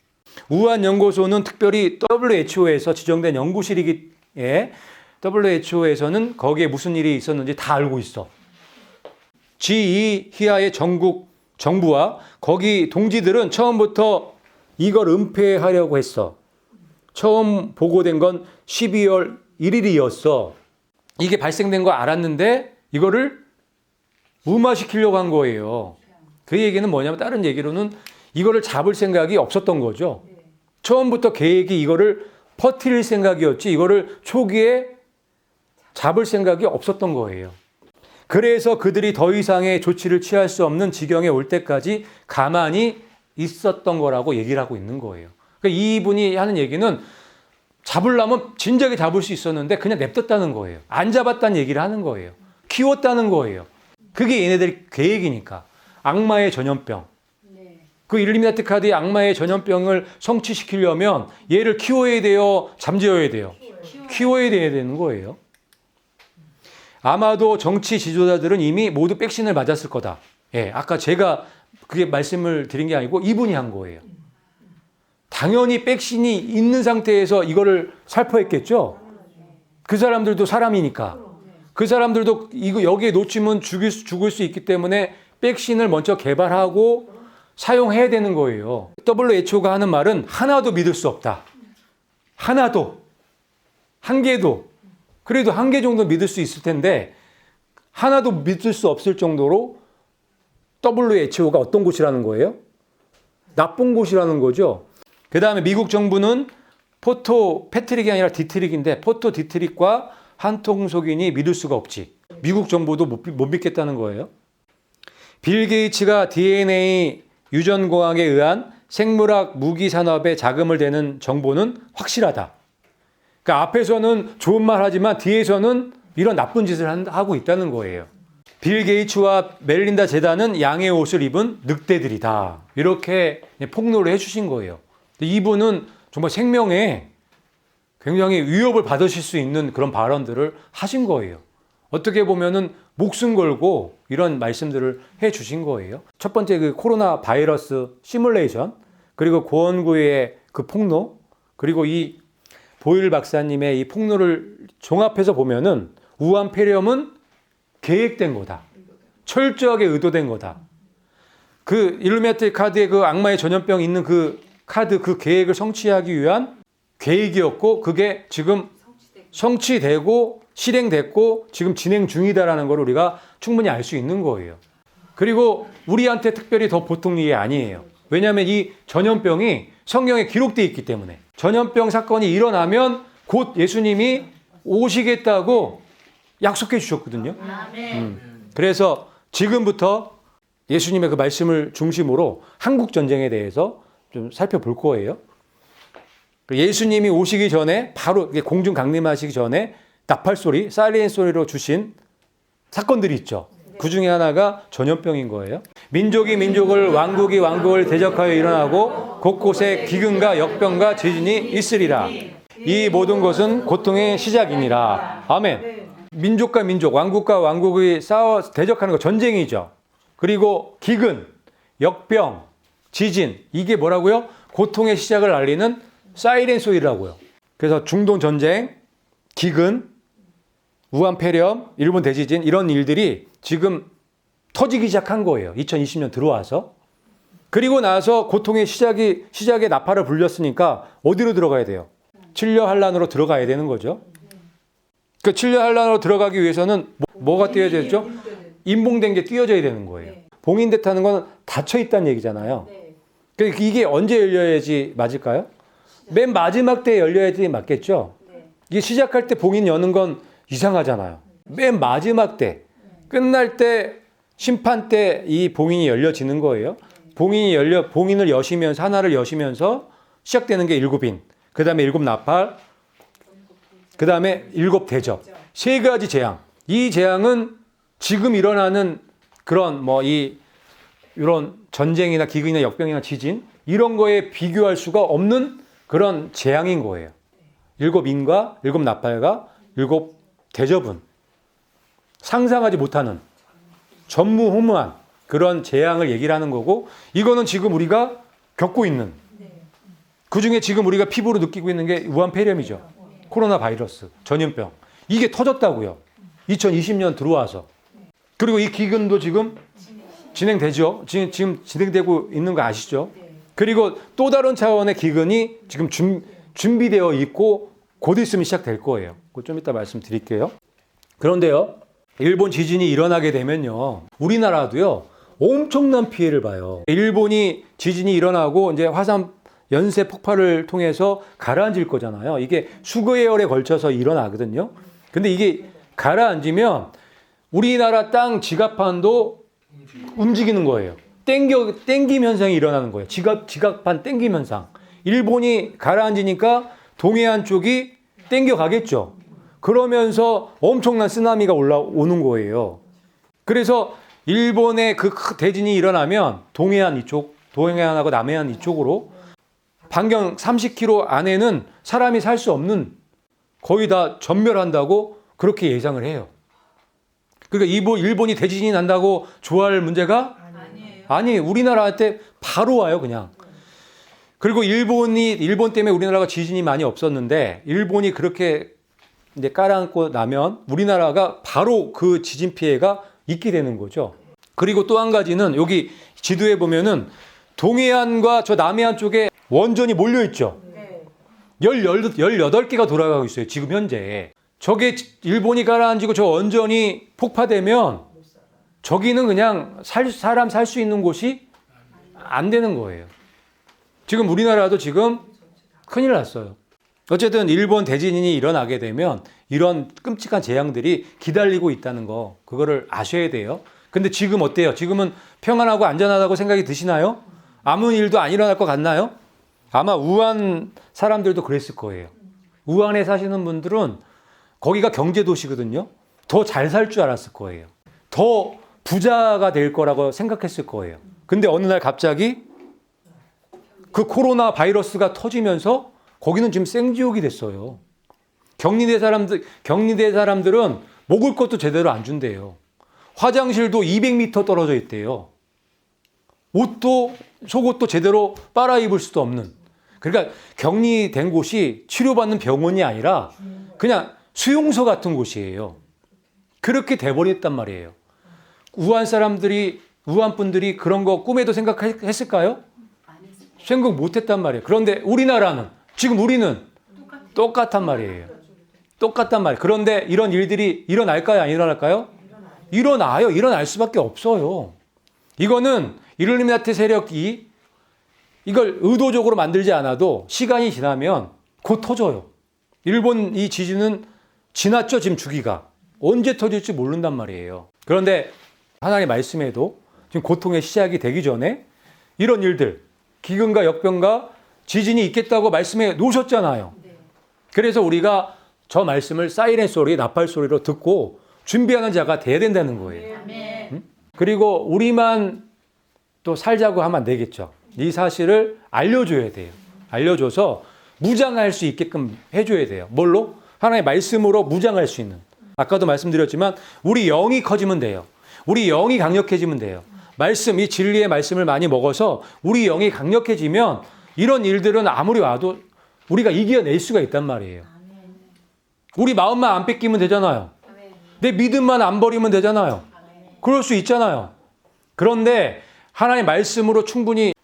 우한 연구소는 특별히 WHO에서 지정된 연구실이기에 WHO에서는 거기에 무슨 일이 있었는지 다 알고 있어. G2 히아의 전국 정부와 거기 동지들은 처음부터 이걸 은폐하려고 했어. 처음 보고된 건 12월 1일이었어. 이게 발생된 거 알았는데 이거를 무마시키려고 한 거예요. 그 얘기는 뭐냐면 다른 얘기로는 이거를 잡을 생각이 없었던 거죠. 처음부터 계획이 이거를 퍼뜨릴 생각이었지 이거를 초기에 잡을 생각이 없었던 거예요. 그래서 그들이 더 이상의 조치를 취할 수 없는 지경에 올 때까지 가만히 있었던 거라고 얘기를 하고 있는 거예요. 그러니까 이분이 하는 얘기는 잡으려면 진작에 잡을 수 있었는데 그냥 냅뒀다는 거예요. 안 잡았다는 얘기를 하는 거예요. 키웠다는 거예요. 그게 얘네들 계획이니까. 악마의 전염병. 그 일루미나티 카드의 악마의 전염병을 성취시키려면 얘를 키워야 돼요? 잠재워야 돼요? 키워야 되는 거예요. 아마도 정치 지도자들은 이미 모두 백신을 맞았을 거다. 예, 아까 제가 그게 말씀을 드린 게 아니고 이분이 한 거예요. 당연히 백신이 있는 상태에서 이거를 살포했겠죠? 그 사람들도 사람이니까. 그 사람들도 이거 여기에 놓치면 죽을 수 있기 때문에 백신을 먼저 개발하고 사용해야 되는 거예요. WHO가 하는 말은 하나도 믿을 수 없다. 하나도. 한 개도. 그래도 한 개 정도 믿을 수 있을 텐데 하나도 믿을 수 없을 정도로 WHO가 어떤 곳이라는 거예요? 나쁜 곳이라는 거죠. 그 다음에 미국 정부는 포토 패트릭이 아니라 디트릭인데 포토 디트릭과 한통속인이 믿을 수가 없지. 미국 정부도 못 믿겠다는 거예요. 빌 게이츠가 DNA 유전공학에 의한 생물학 무기 산업에 자금을 대는 정보는 확실하다. 그러니까 앞에서는 좋은 말 하지만 뒤에서는 이런 나쁜 짓을 하고 있다는 거예요. 빌 게이츠와 멜린다 재단은 양의 옷을 입은 늑대들이다. 이렇게 폭로를 해주신 거예요. 이분은 정말 생명에 굉장히 위협을 받으실 수 있는 그런 발언들을 하신 거예요. 어떻게 보면은 목숨 걸고 이런 말씀들을 해 주신 거예요. 첫 번째 그 코로나 바이러스 시뮬레이션, 그리고 고원구의 그 폭로, 그리고 이 보일 박사님의 이 폭로를 종합해서 보면은 우한 폐렴은 계획된 거다. 철저하게 의도된 거다. 그 일루미나티 카드에 그 악마의 전염병 있는 그 카드 그 계획을 성취하기 위한 계획이었고 그게 지금 성취되고 실행됐고 지금 진행 중이다라는 걸 우리가 충분히 알 수 있는 거예요. 그리고 우리한테 특별히 더 보통 일이 아니에요. 왜냐하면 이 전염병이 성경에 기록되어 있기 때문에 전염병 사건이 일어나면 곧 예수님이 오시겠다고 약속해 주셨거든요. 그래서 지금부터 예수님의 그 말씀을 중심으로 한국 전쟁에 대해서 좀 살펴볼 거예요. 예수님이 오시기 전에 바로 공중 강림하시기 전에 나팔 소리, 사이렌 소리로 주신 사건들이 있죠. 그 중에 하나가 전염병인 거예요. 민족이 민족을, 왕국이 왕국을 대적하여 일어나고 곳곳에 기근과 역병과 지진이 있으리라. 이 모든 것은 고통의 시작이니라. 아멘. 민족과 민족, 왕국과 왕국이 싸워 대적하는 거 전쟁이죠. 그리고 기근, 역병, 지진, 이게 뭐라고요? 고통의 시작을 알리는 사이렌 소리라고요. 그래서 중동 전쟁, 기근, 우한 폐렴, 일본 대지진 이런 일들이 지금 터지기 시작한 거예요. 2020년 들어와서. 그리고 나서 고통의 시작에 나팔을 불렸으니까 어디로 들어가야 돼요? 칠려 환란으로 들어가야 되는 거죠. 그 칠려 환란으로 들어가기 위해서는 뭐가 띄어야 되죠? 임봉된 게 띄어져야 되는 거예요. 봉인됐다는 건 닫혀 있다는 얘기잖아요. 이게 언제 열려야지 맞을까요? 맨 마지막 때 열려야지 맞겠죠? 이게 시작할 때 봉인 여는 건 이상하잖아요. 맨 마지막 때, 끝날 때, 심판 때 이 봉인이 열려지는 거예요. 봉인을 여시면서, 하나를 여시면서 시작되는 게 7인, 그 다음에 7 나팔, 그 다음에 7 대접. 3가지 재앙. 이 재앙은 지금 일어나는 그런 이런 전쟁이나 기근이나 역병이나 지진, 이런 거에 비교할 수가 없는 그런 재앙인 거예요. 7인과 7나팔과 7 대접은 상상하지 못하는 전무후무한 그런 재앙을 얘기를 하는 거고, 이거는 지금 우리가 겪고 있는, 그중에 지금 우리가 피부로 느끼고 있는 게 우한폐렴이죠. 코로나 바이러스, 전염병. 이게 터졌다고요. 2020년 들어와서. 그리고 이 기근도 지금 진행되죠. 지금 진행되고 있는 거 아시죠? 그리고 또 다른 차원의 기근이 지금 준비되어 있고 곧 있으면 시작될 거예요. 그거 좀 이따 말씀드릴게요. 그런데요, 일본 지진이 일어나게 되면요, 우리나라도요, 엄청난 피해를 봐요. 일본이 지진이 일어나고 이제 화산 연쇄 폭발을 통해서 가라앉을 거잖아요. 이게 수개월에 걸쳐서 일어나거든요. 근데 이게 가라앉으면 우리나라 땅 지각판도 움직이는 거예요. 땡김 현상이 일어나는 거예요. 지각판 땡김 현상. 일본이 가라앉으니까 동해안 쪽이 땡겨 가겠죠. 그러면서 엄청난 쓰나미가 올라오는 거예요. 그래서 일본의 그 대진이 일어나면 동해안 이쪽, 동해안하고 남해안 이쪽으로 반경 30km 안에는 사람이 살 수 없는, 거의 다 전멸한다고 그렇게 예상을 해요. 그러니까 일본이 대지진이 난다고 좋아할 문제가 아니에요. 우리나라한테 바로 와요, 그냥. 그리고 일본 때문에 우리나라가 지진이 많이 없었는데, 일본이 그렇게 이제 깔아앉고 나면 우리나라가 바로 그 지진 피해가 있게 되는 거죠. 그리고 또 한 가지는 여기 지도에 보면은 동해안과 저 남해안 쪽에 원전이 몰려 있죠. 18개가 돌아가고 있어요, 지금 현재. 저게 일본이 가라앉고 저 원전이 폭파되면 저기는 그냥 사람 살 수 있는 곳이 안 되는 거예요. 지금 우리나라도 지금 큰일 났어요. 어쨌든 일본 대지진이 일어나게 되면 이런 끔찍한 재앙들이 기다리고 있다는 거, 그거를 아셔야 돼요. 근데 지금 어때요? 지금은 평안하고 안전하다고 생각이 드시나요? 아무 일도 안 일어날 것 같나요? 아마 우한 사람들도 그랬을 거예요. 우한에 사시는 분들은 거기가 경제도시거든요. 더 잘 살 줄 알았을 거예요. 더 부자가 될 거라고 생각했을 거예요. 근데 어느 날 갑자기 그 코로나 바이러스가 터지면서 거기는 지금 생지옥이 됐어요. 격리된 사람들은 먹을 것도 제대로 안 준대요. 화장실도 200m 떨어져 있대요. 옷도, 속옷도 제대로 빨아 입을 수도 없는. 그러니까 격리된 곳이 치료받는 병원이 아니라 그냥 수용소 같은 곳이에요. 그렇게 돼버렸단 말이에요. 우한 분들이 그런 거 꿈에도 생각했을까요? 생각 못했단 말이에요. 그런데 지금 우리는 똑같단 말이에요. 똑같단 말이에요. 그런데 이런 일들이 일어날까요? 안 일어날까요? 일어나요. 일어날 수밖에 없어요. 이거는 일루미나티 세력이 이걸 의도적으로 만들지 않아도 시간이 지나면 곧 터져요. 일본 이 지진은 지났죠, 지금 주기가. 언제 터질지 모른단 말이에요. 그런데 하나님의 말씀에도 지금 고통의 시작이 되기 전에 이런 일들, 기근과 역병과 지진이 있겠다고 말씀해 놓으셨잖아요. 그래서 우리가 저 말씀을 사이렌 소리, 나팔 소리로 듣고 준비하는 자가 돼야 된다는 거예요. 응? 그리고 우리만 또 살자고 하면 안 되겠죠. 이 사실을 알려줘야 돼요. 알려줘서 무장할 수 있게끔 해줘야 돼요. 뭘로? 하나님의 말씀으로 무장할 수 있는. 아까도 말씀드렸지만 우리 영이 커지면 돼요. 우리 영이 강력해지면 돼요. 이 진리의 말씀을 많이 먹어서 우리 영이 강력해지면 이런 일들은 아무리 와도 우리가 이겨낼 수가 있단 말이에요. 우리 마음만 안 뺏기면 되잖아요. 내 믿음만 안 버리면 되잖아요. 그럴 수 있잖아요. 그런데 하나님의 말씀으로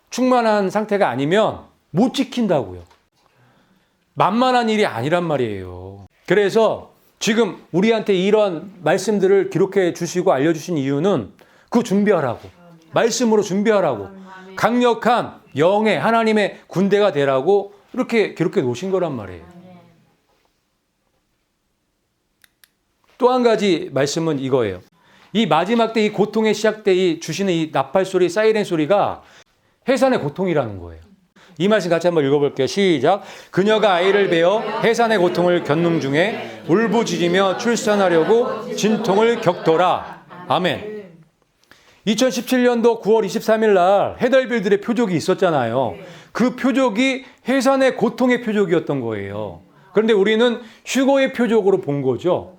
충만한 상태가 아니면 못 지킨다고요. 만만한 일이 아니란 말이에요. 그래서 지금 우리한테 이런 말씀들을 기록해 주시고 알려주신 이유는 그 준비하라고. 말씀으로 준비하라고. 강력한 영의 하나님의 군대가 되라고 이렇게 기록해 놓으신 거란 말이에요. 또 한 가지 말씀은 이거예요. 이 마지막 때 이 고통의 시작 때 주시는 이 나팔 소리, 사이렌 소리가 해산의 고통이라는 거예요. 이 말씀 같이 한번 읽어볼게요. 시작. 그녀가 아이를 베어 해산의 고통을 겪는 중에 울부짖으며 출산하려고 진통을 겪더라. 아멘. 2017년도 9월 23일 날 해달빌들의 표적이 있었잖아요. 그 표적이 해산의 고통의 표적이었던 거예요. 그런데 우리는 휴거의 표적으로 본 거죠.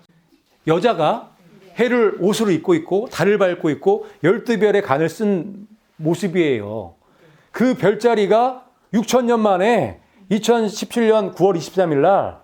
여자가 해를 옷으로 입고 있고 달을 밟고 있고 12별의 간을 쓴 모습이에요. 그 별자리가 6,000년 만에 2017년 9월 23일 날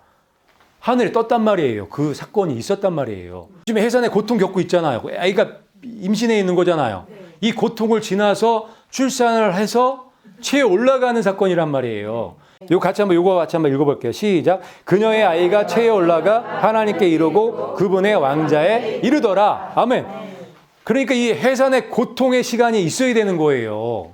하늘에 떴단 말이에요. 그 사건이 있었단 말이에요. 지금 해산의 고통 겪고 있잖아요. 아이가 임신해 있는 거잖아요. 이 고통을 지나서 출산을 해서 체에 올라가는 사건이란 말이에요. 요거 같이 한번 읽어볼게요. 시작. 그녀의 아이가 체에 올라가 하나님께 이르고 그분의 왕자에 이르더라. 아멘. 그러니까 이 해산의 고통의 시간이 있어야 되는 거예요.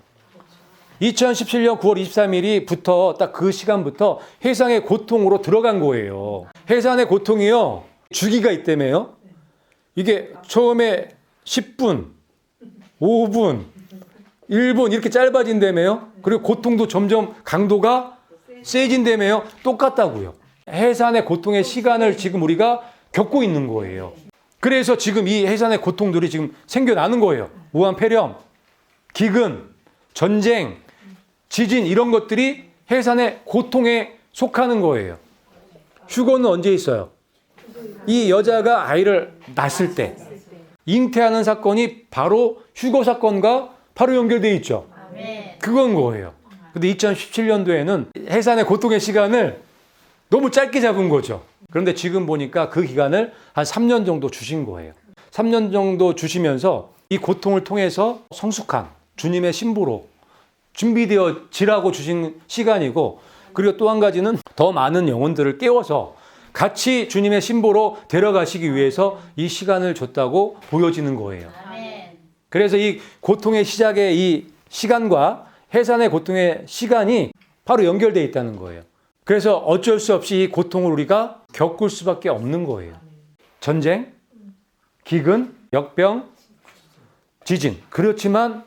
2017년 9월 23일이부터 딱 그 시간부터 해산의 고통으로 들어간 거예요. 해산의 고통이요. 주기가 있다며요. 이게 처음에 10분, 5분, 1분 이렇게 짧아진다며요. 그리고 고통도 점점 강도가 세진다며요. 똑같다고요. 해산의 고통의 시간을 지금 우리가 겪고 있는 거예요. 그래서 지금 이 해산의 고통들이 지금 생겨나는 거예요. 무한폐렴, 기근, 전쟁, 지진 이런 것들이 해산의 고통에 속하는 거예요. 휴거는 언제 있어요? 이 여자가 아이를 낳았을 때 잉태하는 사건이 바로 휴거 사건과 바로 연결되어 있죠. 그건 거예요. 근데 2017년도에는 해산의 고통의 시간을 너무 짧게 잡은 거죠. 그런데 지금 보니까 그 기간을 한 3년 정도 주신 거예요. 3년 정도 주시면서 이 고통을 통해서 성숙한 주님의 신부로 준비되어지라고 주신 시간이고, 그리고 또 한 가지는 더 많은 영혼들을 깨워서 같이 주님의 신부로 데려가시기 위해서 이 시간을 줬다고 보여지는 거예요. 그래서 이 고통의 시작의 이 시간과 해산의 고통의 시간이 바로 연결되어 있다는 거예요. 그래서 어쩔 수 없이 이 고통을 우리가 겪을 수밖에 없는 거예요. 전쟁, 기근, 역병, 지진. 그렇지만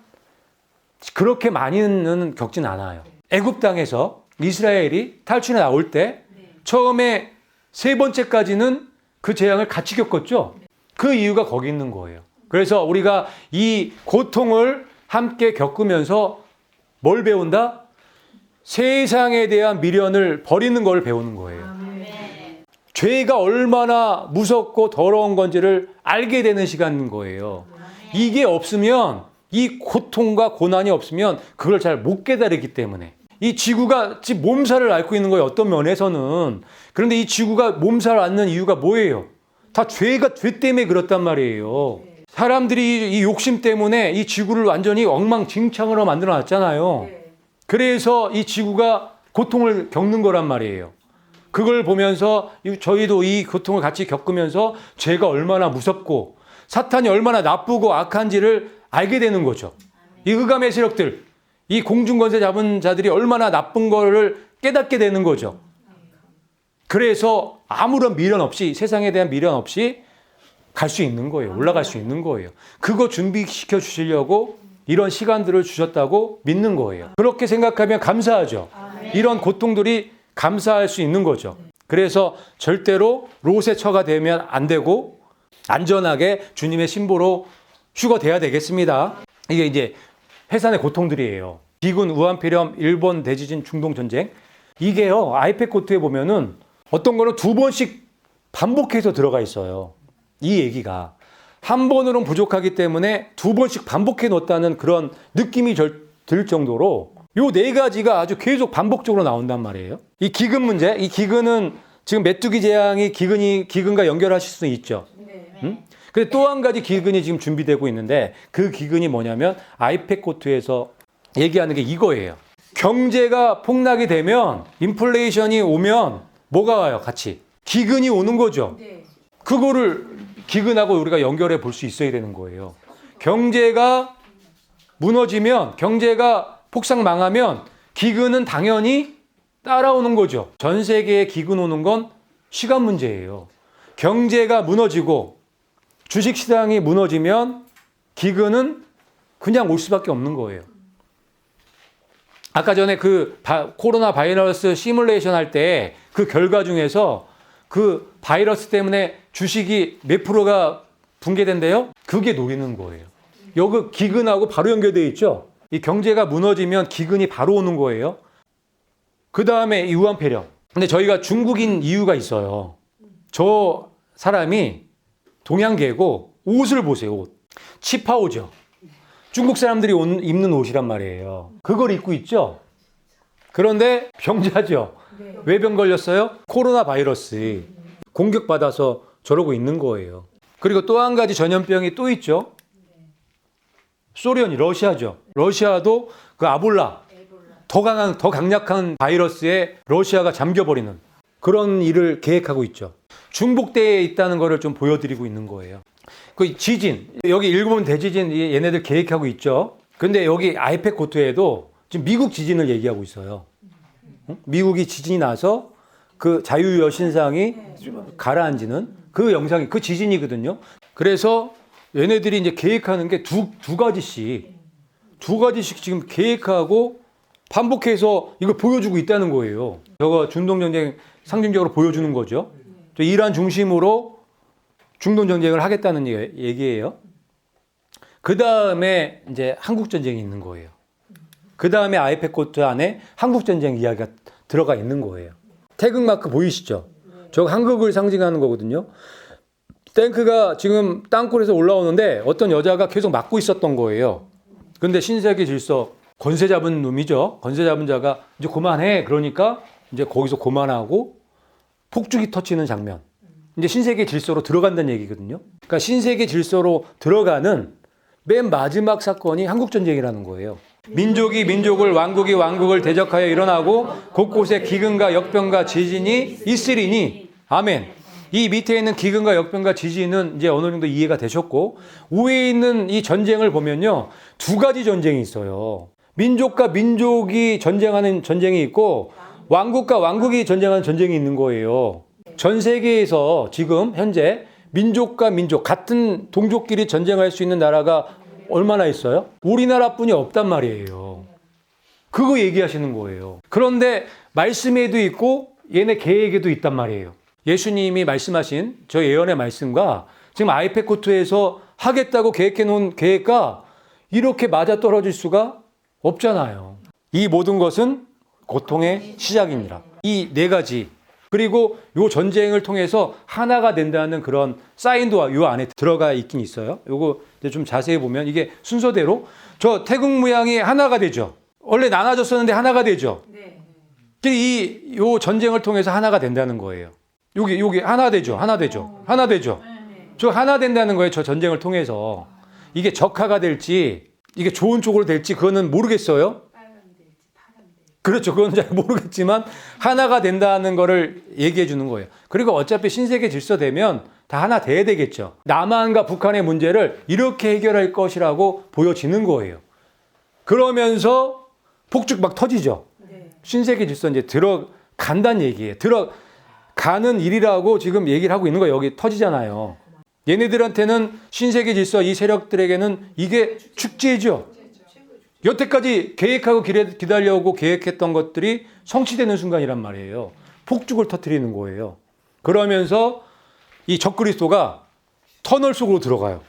그렇게 많이는 겪진 않아요. 애굽 땅에서 이스라엘이 탈출해 나올 때 처음에 3번째까지는 그 재앙을 같이 겪었죠. 그 이유가 거기 있는 거예요. 그래서 우리가 이 고통을 함께 겪으면서 뭘 배운다? 세상에 대한 미련을 버리는 걸 배우는 거예요. 죄가 얼마나 무섭고 더러운 건지를 알게 되는 시간인 거예요. 이게 없으면, 이 고통과 고난이 없으면 그걸 잘 못 깨달았기 때문에. 이 지구가 몸살을 앓고 있는 거예요. 어떤 면에서는. 그런데 이 지구가 몸살을 앓는 이유가 뭐예요? 다 죄 때문에 그렇단 말이에요. 사람들이 이 욕심 때문에 이 지구를 완전히 엉망진창으로 만들어 놨잖아요. 그래서 이 지구가 고통을 겪는 거란 말이에요. 그걸 보면서 저희도 이 고통을 같이 겪으면서 죄가 얼마나 무섭고 사탄이 얼마나 나쁘고 악한지를 알게 되는 거죠. 이 흑암의 세력들, 이 공중권세 잡은 자들이 얼마나 나쁜 거를 깨닫게 되는 거죠. 그래서 아무런 미련 없이, 세상에 대한 미련 없이 갈 수 있는 거예요. 올라갈 수 있는 거예요. 그거 준비시켜 주시려고 이런 시간들을 주셨다고 믿는 거예요. 그렇게 생각하면 감사하죠. 이런 고통들이 감사할 수 있는 거죠. 그래서 절대로 롯의 처가 되면 안 되고 안전하게 주님의 신부로 휴거돼야 되겠습니다. 이게 이제 해산의 고통들이에요. 기근, 우한폐렴, 일본 대지진, 중동 전쟁. 이게요, 아이팩 코트에 보면은 어떤 거는 2번씩 반복해서 들어가 있어요. 이 얘기가 한 번으로는 부족하기 때문에 2번씩 반복해 놓았다는 그런 느낌이 들 정도로 요 4가지가 아주 계속 반복적으로 나온단 말이에요. 이 기근 문제, 이 기근은 지금 메뚜기 재앙이 기근과 연결하실 수는 있죠. 근데 또 한 가지 기근이 지금 준비되고 있는데 그 기근이 뭐냐면 아이팩 코트에서 얘기하는 게 이거예요. 경제가 폭락이 되면, 인플레이션이 오면 뭐가 와요? 같이 기근이 오는 거죠. 그거를 기근하고 우리가 연결해 볼 수 있어야 되는 거예요. 경제가 무너지면, 경제가 폭삭 망하면 기근은 당연히 따라오는 거죠. 전 세계에 기근 오는 건 시간 문제예요. 경제가 무너지고 주식시장이 무너지면 기근은 그냥 올 수밖에 없는 거예요. 아까 전에 그 코로나 바이러스 시뮬레이션 할 때 그 결과 중에서 그 바이러스 때문에 주식이 몇 프로가 붕괴된대요? 그게 노리는 거예요. 여기 기근하고 바로 연결되어 있죠? 이 경제가 무너지면 기근이 바로 오는 거예요. 그 다음에 유한폐렴. 근데 저희가 중국인 이유가 있어요. 저 사람이 동양계고 옷을 보세요. 옷. 치파오죠. 중국 사람들이 입는 옷이란 말이에요. 그걸 입고 있죠. 그런데 병자죠. 왜 병 걸렸어요? 코로나 바이러스 공격받아서 저러고 있는 거예요. 그리고 또 한 가지 전염병이 또 있죠. 소련이 러시아죠. 러시아도 그 아볼라 더 강력한 바이러스에 러시아가 잠겨버리는 그런 일을 계획하고 있죠. 중복대에 있다는 거를 좀 보여드리고 있는 거예요. 그 지진, 여기 일본 대지진 얘네들 계획하고 있죠. 근데 여기 아이팩 고트에도 지금 미국 지진을 얘기하고 있어요. 미국이 지진이 나서 그 자유여신상이 가라앉는 그 영상이 그 지진이거든요. 그래서 얘네들이 이제 계획하는 게 두 가지씩 지금 계획하고 반복해서 이걸 보여주고 있다는 거예요. 저거 중동전쟁 상징적으로 보여주는 거죠. 이란 중심으로 중동전쟁을 하겠다는 얘기예요. 그 다음에 이제 한국전쟁이 있는 거예요. 그 다음에 아이팩 코트 안에 한국전쟁 이야기가 들어가 있는 거예요. 태극마크 보이시죠? 저 한국을 상징하는 거거든요. 탱크가 지금 땅굴에서 올라오는데 어떤 여자가 계속 막고 있었던 거예요. 근데 신세계 질서, 권세 잡은 놈이죠. 권세 잡은 자가 이제 그만해. 그러니까 이제 거기서 그만하고 폭죽이 터치는 장면. 이제 신세계 질서로 들어간다는 얘기거든요. 그러니까 신세계 질서로 들어가는 맨 마지막 사건이 한국전쟁이라는 거예요. 민족이 민족을, 왕국이 왕국을 대적하여 일어나고 곳곳에 기근과 역병과 지진이 있으리니. 아멘. 이 밑에 있는 기근과 역병과 지진은 이제 어느 정도 이해가 되셨고, 위에 있는 이 전쟁을 보면요, 두 가지 전쟁이 있어요. 민족과 민족이 전쟁하는 전쟁이 있고, 왕국과 왕국이 전쟁하는 전쟁이 있는 거예요. 전 세계에서 지금 현재 민족과 민족, 같은 동족끼리 전쟁할 수 있는 나라가 얼마나 있어요? 우리나라뿐이 없단 말이에요. 그거 얘기하시는 거예요. 그런데 말씀에도 있고 얘네 계획에도 있단 말이에요. 예수님이 말씀하신 저 예언의 말씀과 지금 아이팩 코트에서 하겠다고 계획해 놓은 계획과 이렇게 맞아떨어질 수가 없잖아요. 이 모든 것은 고통의 시작이니라. 이 네 가지. 그리고 요 전쟁을 통해서 하나가 된다는 그런 사인도 요 안에 들어가 있긴 있어요. 요거 좀 자세히 보면 이게 순서대로 저 태극 모양이 하나가 되죠. 원래 나눠졌었는데 하나가 되죠. 요 전쟁을 통해서 하나가 된다는 거예요. 여기 하나 되죠. 하나 되죠. 저 하나 된다는 거예요. 저 전쟁을 통해서. 이게 적화가 될지 이게 좋은 쪽으로 될지 그거는 모르겠어요. 그렇죠. 그건 잘 모르겠지만 하나가 된다는 거를 얘기해 주는 거예요. 그리고 어차피 신세계 질서 되면 다 하나 돼야 되겠죠. 남한과 북한의 문제를 이렇게 해결할 것이라고 보여지는 거예요. 그러면서 폭죽 막 터지죠. 신세계 질서 이제 들어간다는 얘기예요. 들어가는 일이라고 지금 얘기를 하고 있는 거예요. 여기 터지잖아요. 얘네들한테는 신세계 질서 이 세력들에게는 이게 축제죠. 여태까지 계획하고 기다려오고 계획했던 것들이 성취되는 순간이란 말이에요. 폭죽을 터뜨리는 거예요. 그러면서 이 적그리스도가 터널 속으로 들어가요.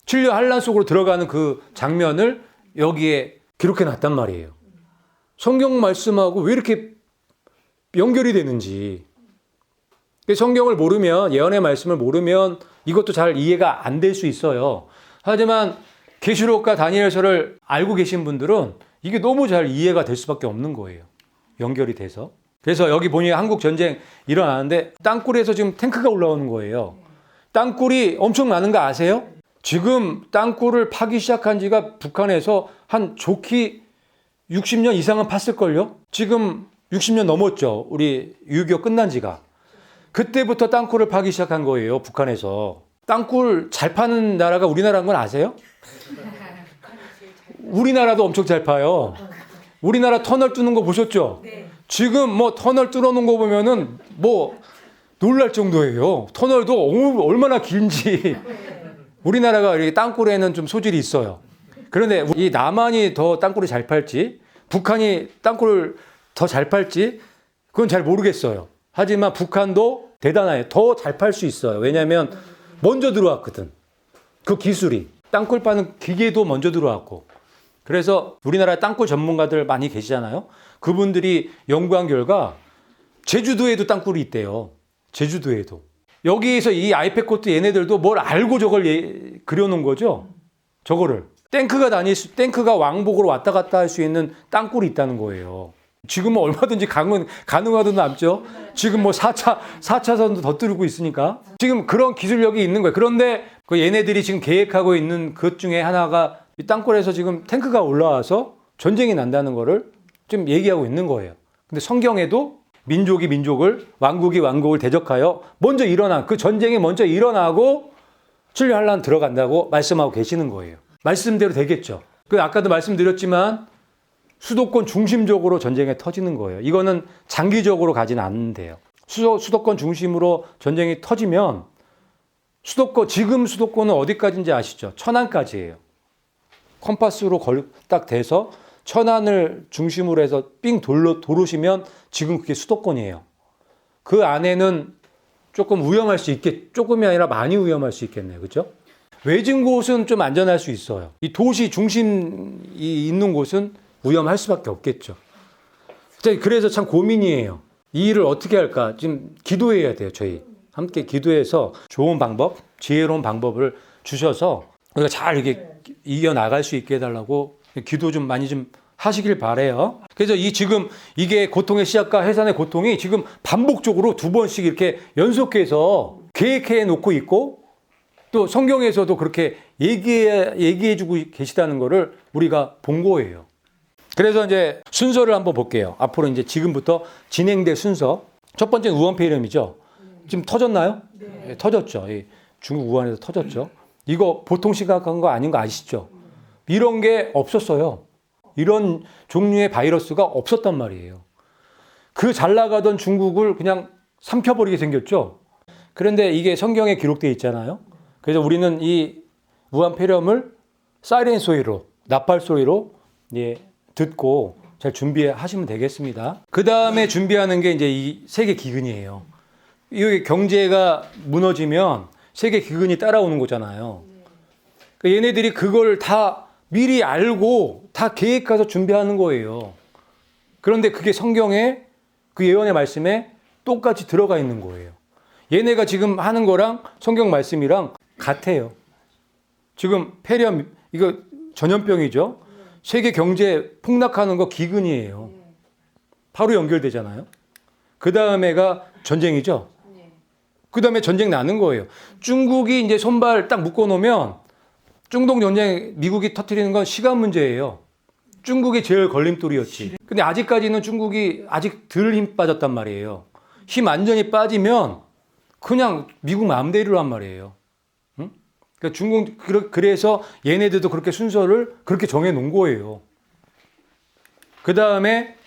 진료 환란 속으로 들어가는 그 장면을 여기에 기록해 놨단 말이에요. 성경 말씀하고 왜 이렇게 연결이 되는지. 성경을 모르면, 예언의 말씀을 모르면 이것도 잘 이해가 안 될 수 있어요. 하지만 계시록과 다니엘서를 알고 계신 분들은 이게 너무 잘 이해가 될 수밖에 없는 거예요. 연결이 돼서. 그래서 여기 보니 한국 전쟁 일어나는데 땅굴에서 지금 탱크가 올라오는 거예요. 땅굴이 엄청 많은 거 아세요? 지금 땅굴을 파기 시작한 지가 북한에서 한 좋게 60년 이상은 팠을걸요? 지금 60년 넘었죠. 우리 6.25 끝난 지가. 그때부터 땅굴을 파기 시작한 거예요. 북한에서. 땅굴 잘 파는 나라가 우리나라인 건 아세요? 우리나라도 엄청 잘 파요. 우리나라 터널 뚫는 거 보셨죠? 지금 뭐 터널 뚫어놓은 거 보면은 뭐 놀랄 정도예요. 터널도 얼마나 긴지. 우리나라가 이렇게 땅굴에는 좀 소질이 있어요. 그런데 이 남한이 더 땅굴을 잘 팔지, 북한이 땅굴을 더 잘 팔지, 그건 잘 모르겠어요. 하지만 북한도 대단해요. 더 잘 팔 수 있어요. 왜냐하면 먼저 들어왔거든. 그 기술이. 땅굴 파는 기계도 먼저 들어왔고. 그래서 우리나라 땅굴 전문가들 많이 계시잖아요. 그분들이 연구한 결과 제주도에도 땅굴이 있대요. 제주도에도. 여기에서 이 아이팩 코트 얘네들도 뭘 알고 저걸 그려놓은 거죠. 저거를. 탱크가 왕복으로 왔다 갔다 할 수 있는 땅굴이 있다는 거예요. 지금은 얼마든지 가능하든 남죠. 지금 뭐 4차선도 더 뚫고 있으니까. 지금 그런 기술력이 있는 거예요. 그런데 그 얘네들이 지금 계획하고 있는 것 중에 하나가 이 땅굴에서 지금 탱크가 올라와서 전쟁이 난다는 거를 지금 얘기하고 있는 거예요. 근데 성경에도 민족이 민족을, 왕국이 왕국을 대적하여 먼저 그 전쟁이 먼저 일어나고 진료환란 들어간다고 말씀하고 계시는 거예요. 말씀대로 되겠죠. 그 아까도 말씀드렸지만 수도권 중심적으로 전쟁이 터지는 거예요. 이거는 장기적으로 가지는 않는데요. 수도권 중심으로 전쟁이 터지면 지금 수도권은 어디까지인지 아시죠? 천안까지예요. 컴파스로 딱 대서 천안을 중심으로 해서 삥 도르시면 지금 그게 수도권이에요. 그 안에는 조금 위험할 수 조금이 아니라 많이 위험할 수 있겠네요. 그죠? 외진 곳은 좀 안전할 수 있어요. 이 도시 중심이 있는 곳은 위험할 수밖에 없겠죠. 그래서 참 고민이에요. 이 일을 어떻게 할까? 지금 기도해야 돼요. 저희 함께 기도해서 좋은 방법, 지혜로운 방법을 주셔서 우리가 잘 이렇게 이겨나갈 수 있게 해달라고 기도 좀 많이 좀 하시길 바래요. 그래서 지금 이게 고통의 시작과 해산의 고통이 지금 반복적으로 2번씩 이렇게 연속해서 계획해 놓고 있고 또 성경에서도 그렇게 얘기해 주고 계시다는 거를 우리가 본 거예요. 그래서 이제 순서를 한번 볼게요. 앞으로 이제 지금부터 진행될 순서. 첫 번째는 우한 폐렴이죠. 지금 터졌나요? 네. 터졌죠. 중국 우한에서 터졌죠. 이거 보통 심각한 거 아닌 거 아시죠? 이런 게 없었어요. 이런 종류의 바이러스가 없었단 말이에요. 그 잘 나가던 중국을 그냥 삼켜버리게 생겼죠. 그런데 이게 성경에 기록되어 있잖아요. 그래서 우리는 이 우한 폐렴을 사이렌 소리로, 나팔 소리로 듣고 잘 준비하시면 되겠습니다. 그 다음에 준비하는 게 이제 이 세계 기근이에요. 이 경제가 무너지면 세계 기근이 따라오는 거잖아요. 그러니까 얘네들이 그걸 다 미리 알고 다 계획해서 준비하는 거예요. 그런데 그게 성경에 그 예언의 말씀에 똑같이 들어가 있는 거예요. 얘네가 지금 하는 거랑 성경 말씀이랑 같아요. 지금 폐렴, 이거 전염병이죠. 세계 경제 폭락하는 거 기근이에요. 바로 연결되잖아요. 그 다음에가 전쟁이죠. 그 다음에 전쟁 나는 거예요. 중국이 이제 손발 딱 묶어놓으면 중동 전쟁 미국이 터뜨리는 건 시간 문제예요. 중국이 제일 걸림돌이었지. 근데 아직까지는 중국이 아직 덜 힘 빠졌단 말이에요. 힘 완전히 빠지면 그냥 미국 마음대로 한 말이에요. 응? 그러니까 그래서 얘네들도 그렇게 순서를 그렇게 정해 놓은 거예요. 그 다음에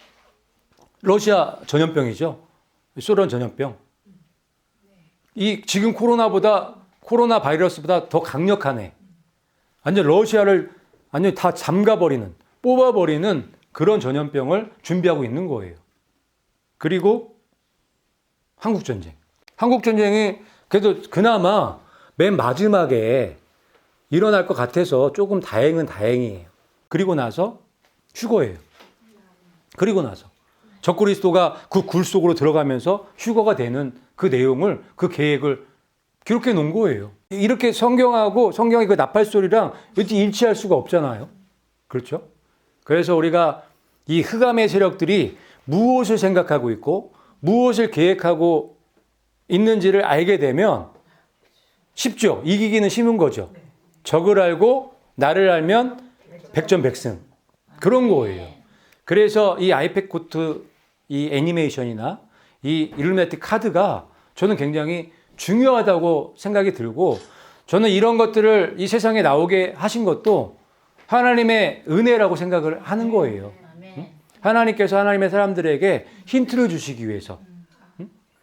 러시아 전염병이죠. 소련 전염병. 지금 코로나 바이러스보다 더 강력한 애. 완전 러시아를 완전히 다 잠가버리는, 뽑아버리는 그런 전염병을 준비하고 있는 거예요. 그리고 한국전쟁. 한국전쟁이 그래도 그나마 맨 마지막에 일어날 것 같아서 조금 다행이에요. 그리고 나서 휴거예요. 그리고 나서 적그리스도가 그 굴 속으로 들어가면서 휴거가 되는 그 내용을, 그 계획을 기록해 놓은 거예요. 이렇게 성경의 그 나팔소리랑 일치할 수가 없잖아요. 그렇죠? 그래서 우리가 이 흑암의 세력들이 무엇을 생각하고 있고 무엇을 계획하고 있는지를 알게 되면 쉽죠. 이기기는 쉬운 거죠. 적을 알고 나를 알면 백전백승. 그런 거예요. 그래서 이 아이팩 코트 이 애니메이션이나 이 일루미나티 카드가 저는 굉장히 중요하다고 생각이 들고, 저는 이런 것들을 이 세상에 나오게 하신 것도 하나님의 은혜라고 생각을 하는 거예요. 하나님께서 하나님의 사람들에게 힌트를 주시기 위해서,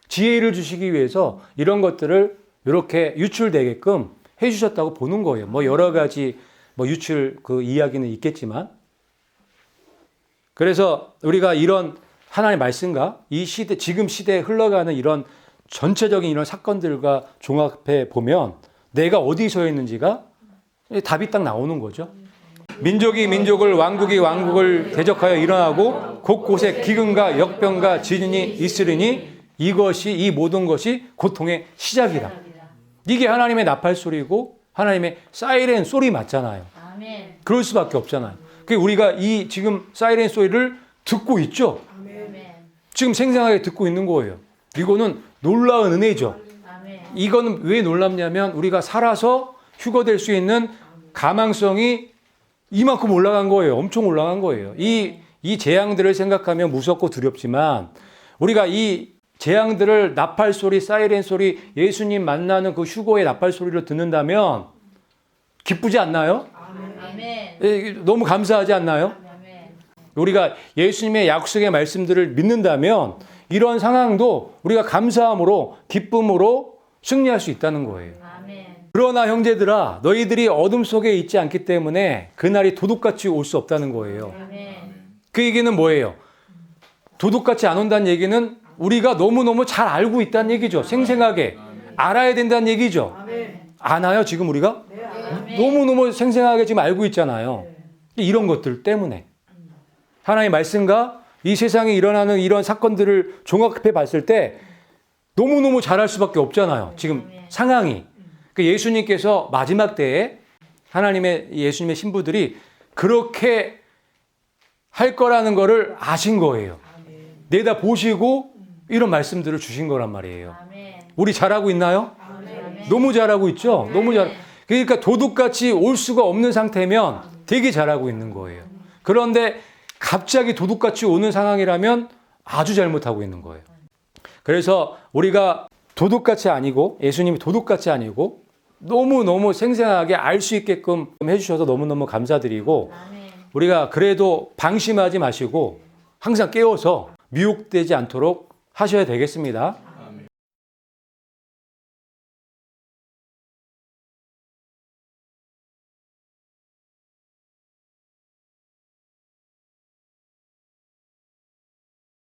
지혜를 주시기 위해서 이런 것들을 이렇게 유출되게끔 해주셨다고 보는 거예요. 뭐 여러 가지 유출 그 이야기는 있겠지만, 그래서 우리가 이런 하나님의 말씀과 이 시대, 지금 시대에 흘러가는 이런 전체적인 이런 사건들과 종합해 보면 내가 어디에 서 있는지가 답이 딱 나오는 거죠. 민족이 민족을 왕국이 왕국을 대적하여 일어나고 곳곳에 기근과 역병과 지진이 있으리니 이것이 이 모든 것이 고통의 시작이다. 이게 하나님의 나팔 소리고 하나님의 사이렌 소리 맞잖아요. 아멘. 그럴 수밖에 없잖아요. 우리가 이 지금 사이렌 소리를 듣고 있죠. 아멘. 지금 생생하게 듣고 있는 거예요. 이거는 놀라운 은혜죠. 아멘. 이거는 왜 놀랍냐면 우리가 살아서 휴거될 수 있는 가망성이 이만큼 올라간 거예요. 엄청 올라간 거예요. 이 재앙들을 생각하면 무섭고 두렵지만 우리가 이 재앙들을 나팔 소리, 사이렌 소리, 예수님 만나는 그 휴거의 나팔 소리를 듣는다면 기쁘지 않나요? 아멘. 너무 감사하지 않나요? 아멘. 우리가 예수님의 약속의 말씀들을 믿는다면 이런 상황도 우리가 감사함으로 기쁨으로 승리할 수 있다는 거예요. 아멘. 그러나 형제들아 너희들이 어둠 속에 있지 않기 때문에 그날이 도둑같이 올 수 없다는 거예요. 아멘. 그 얘기는 뭐예요? 도둑같이 안 온다는 얘기는 우리가 너무너무 잘 알고 있다는 얘기죠. 생생하게 알아야 된다는 얘기죠. 아나요 지금 우리가? 너무너무 생생하게 지금 알고 있잖아요. 이런 것들 때문에 하나님의 말씀과 이 세상에 일어나는 이런 사건들을 종합해 봤을 때 너무너무 잘할 수밖에 없잖아요. 지금 상황이. 예수님께서 마지막 때에 예수님의 신부들이 그렇게 할 거라는 거를 아신 거예요. 내다 보시고 이런 말씀들을 주신 거란 말이에요. 아멘. 우리 잘하고 있나요? 너무 잘하고 있죠? 너무 잘. 그러니까 도둑같이 올 수가 없는 상태면 되게 잘하고 있는 거예요. 그런데 갑자기 도둑같이 오는 상황이라면 아주 잘못하고 있는 거예요. 그래서 우리가 도둑같이 아니고 예수님이 도둑같이 아니고 너무너무 생생하게 알 수 있게끔 해주셔서 너무너무 감사드리고 아멘. 우리가 그래도 방심하지 마시고 항상 깨워서 미혹되지 않도록 하셔야 되겠습니다.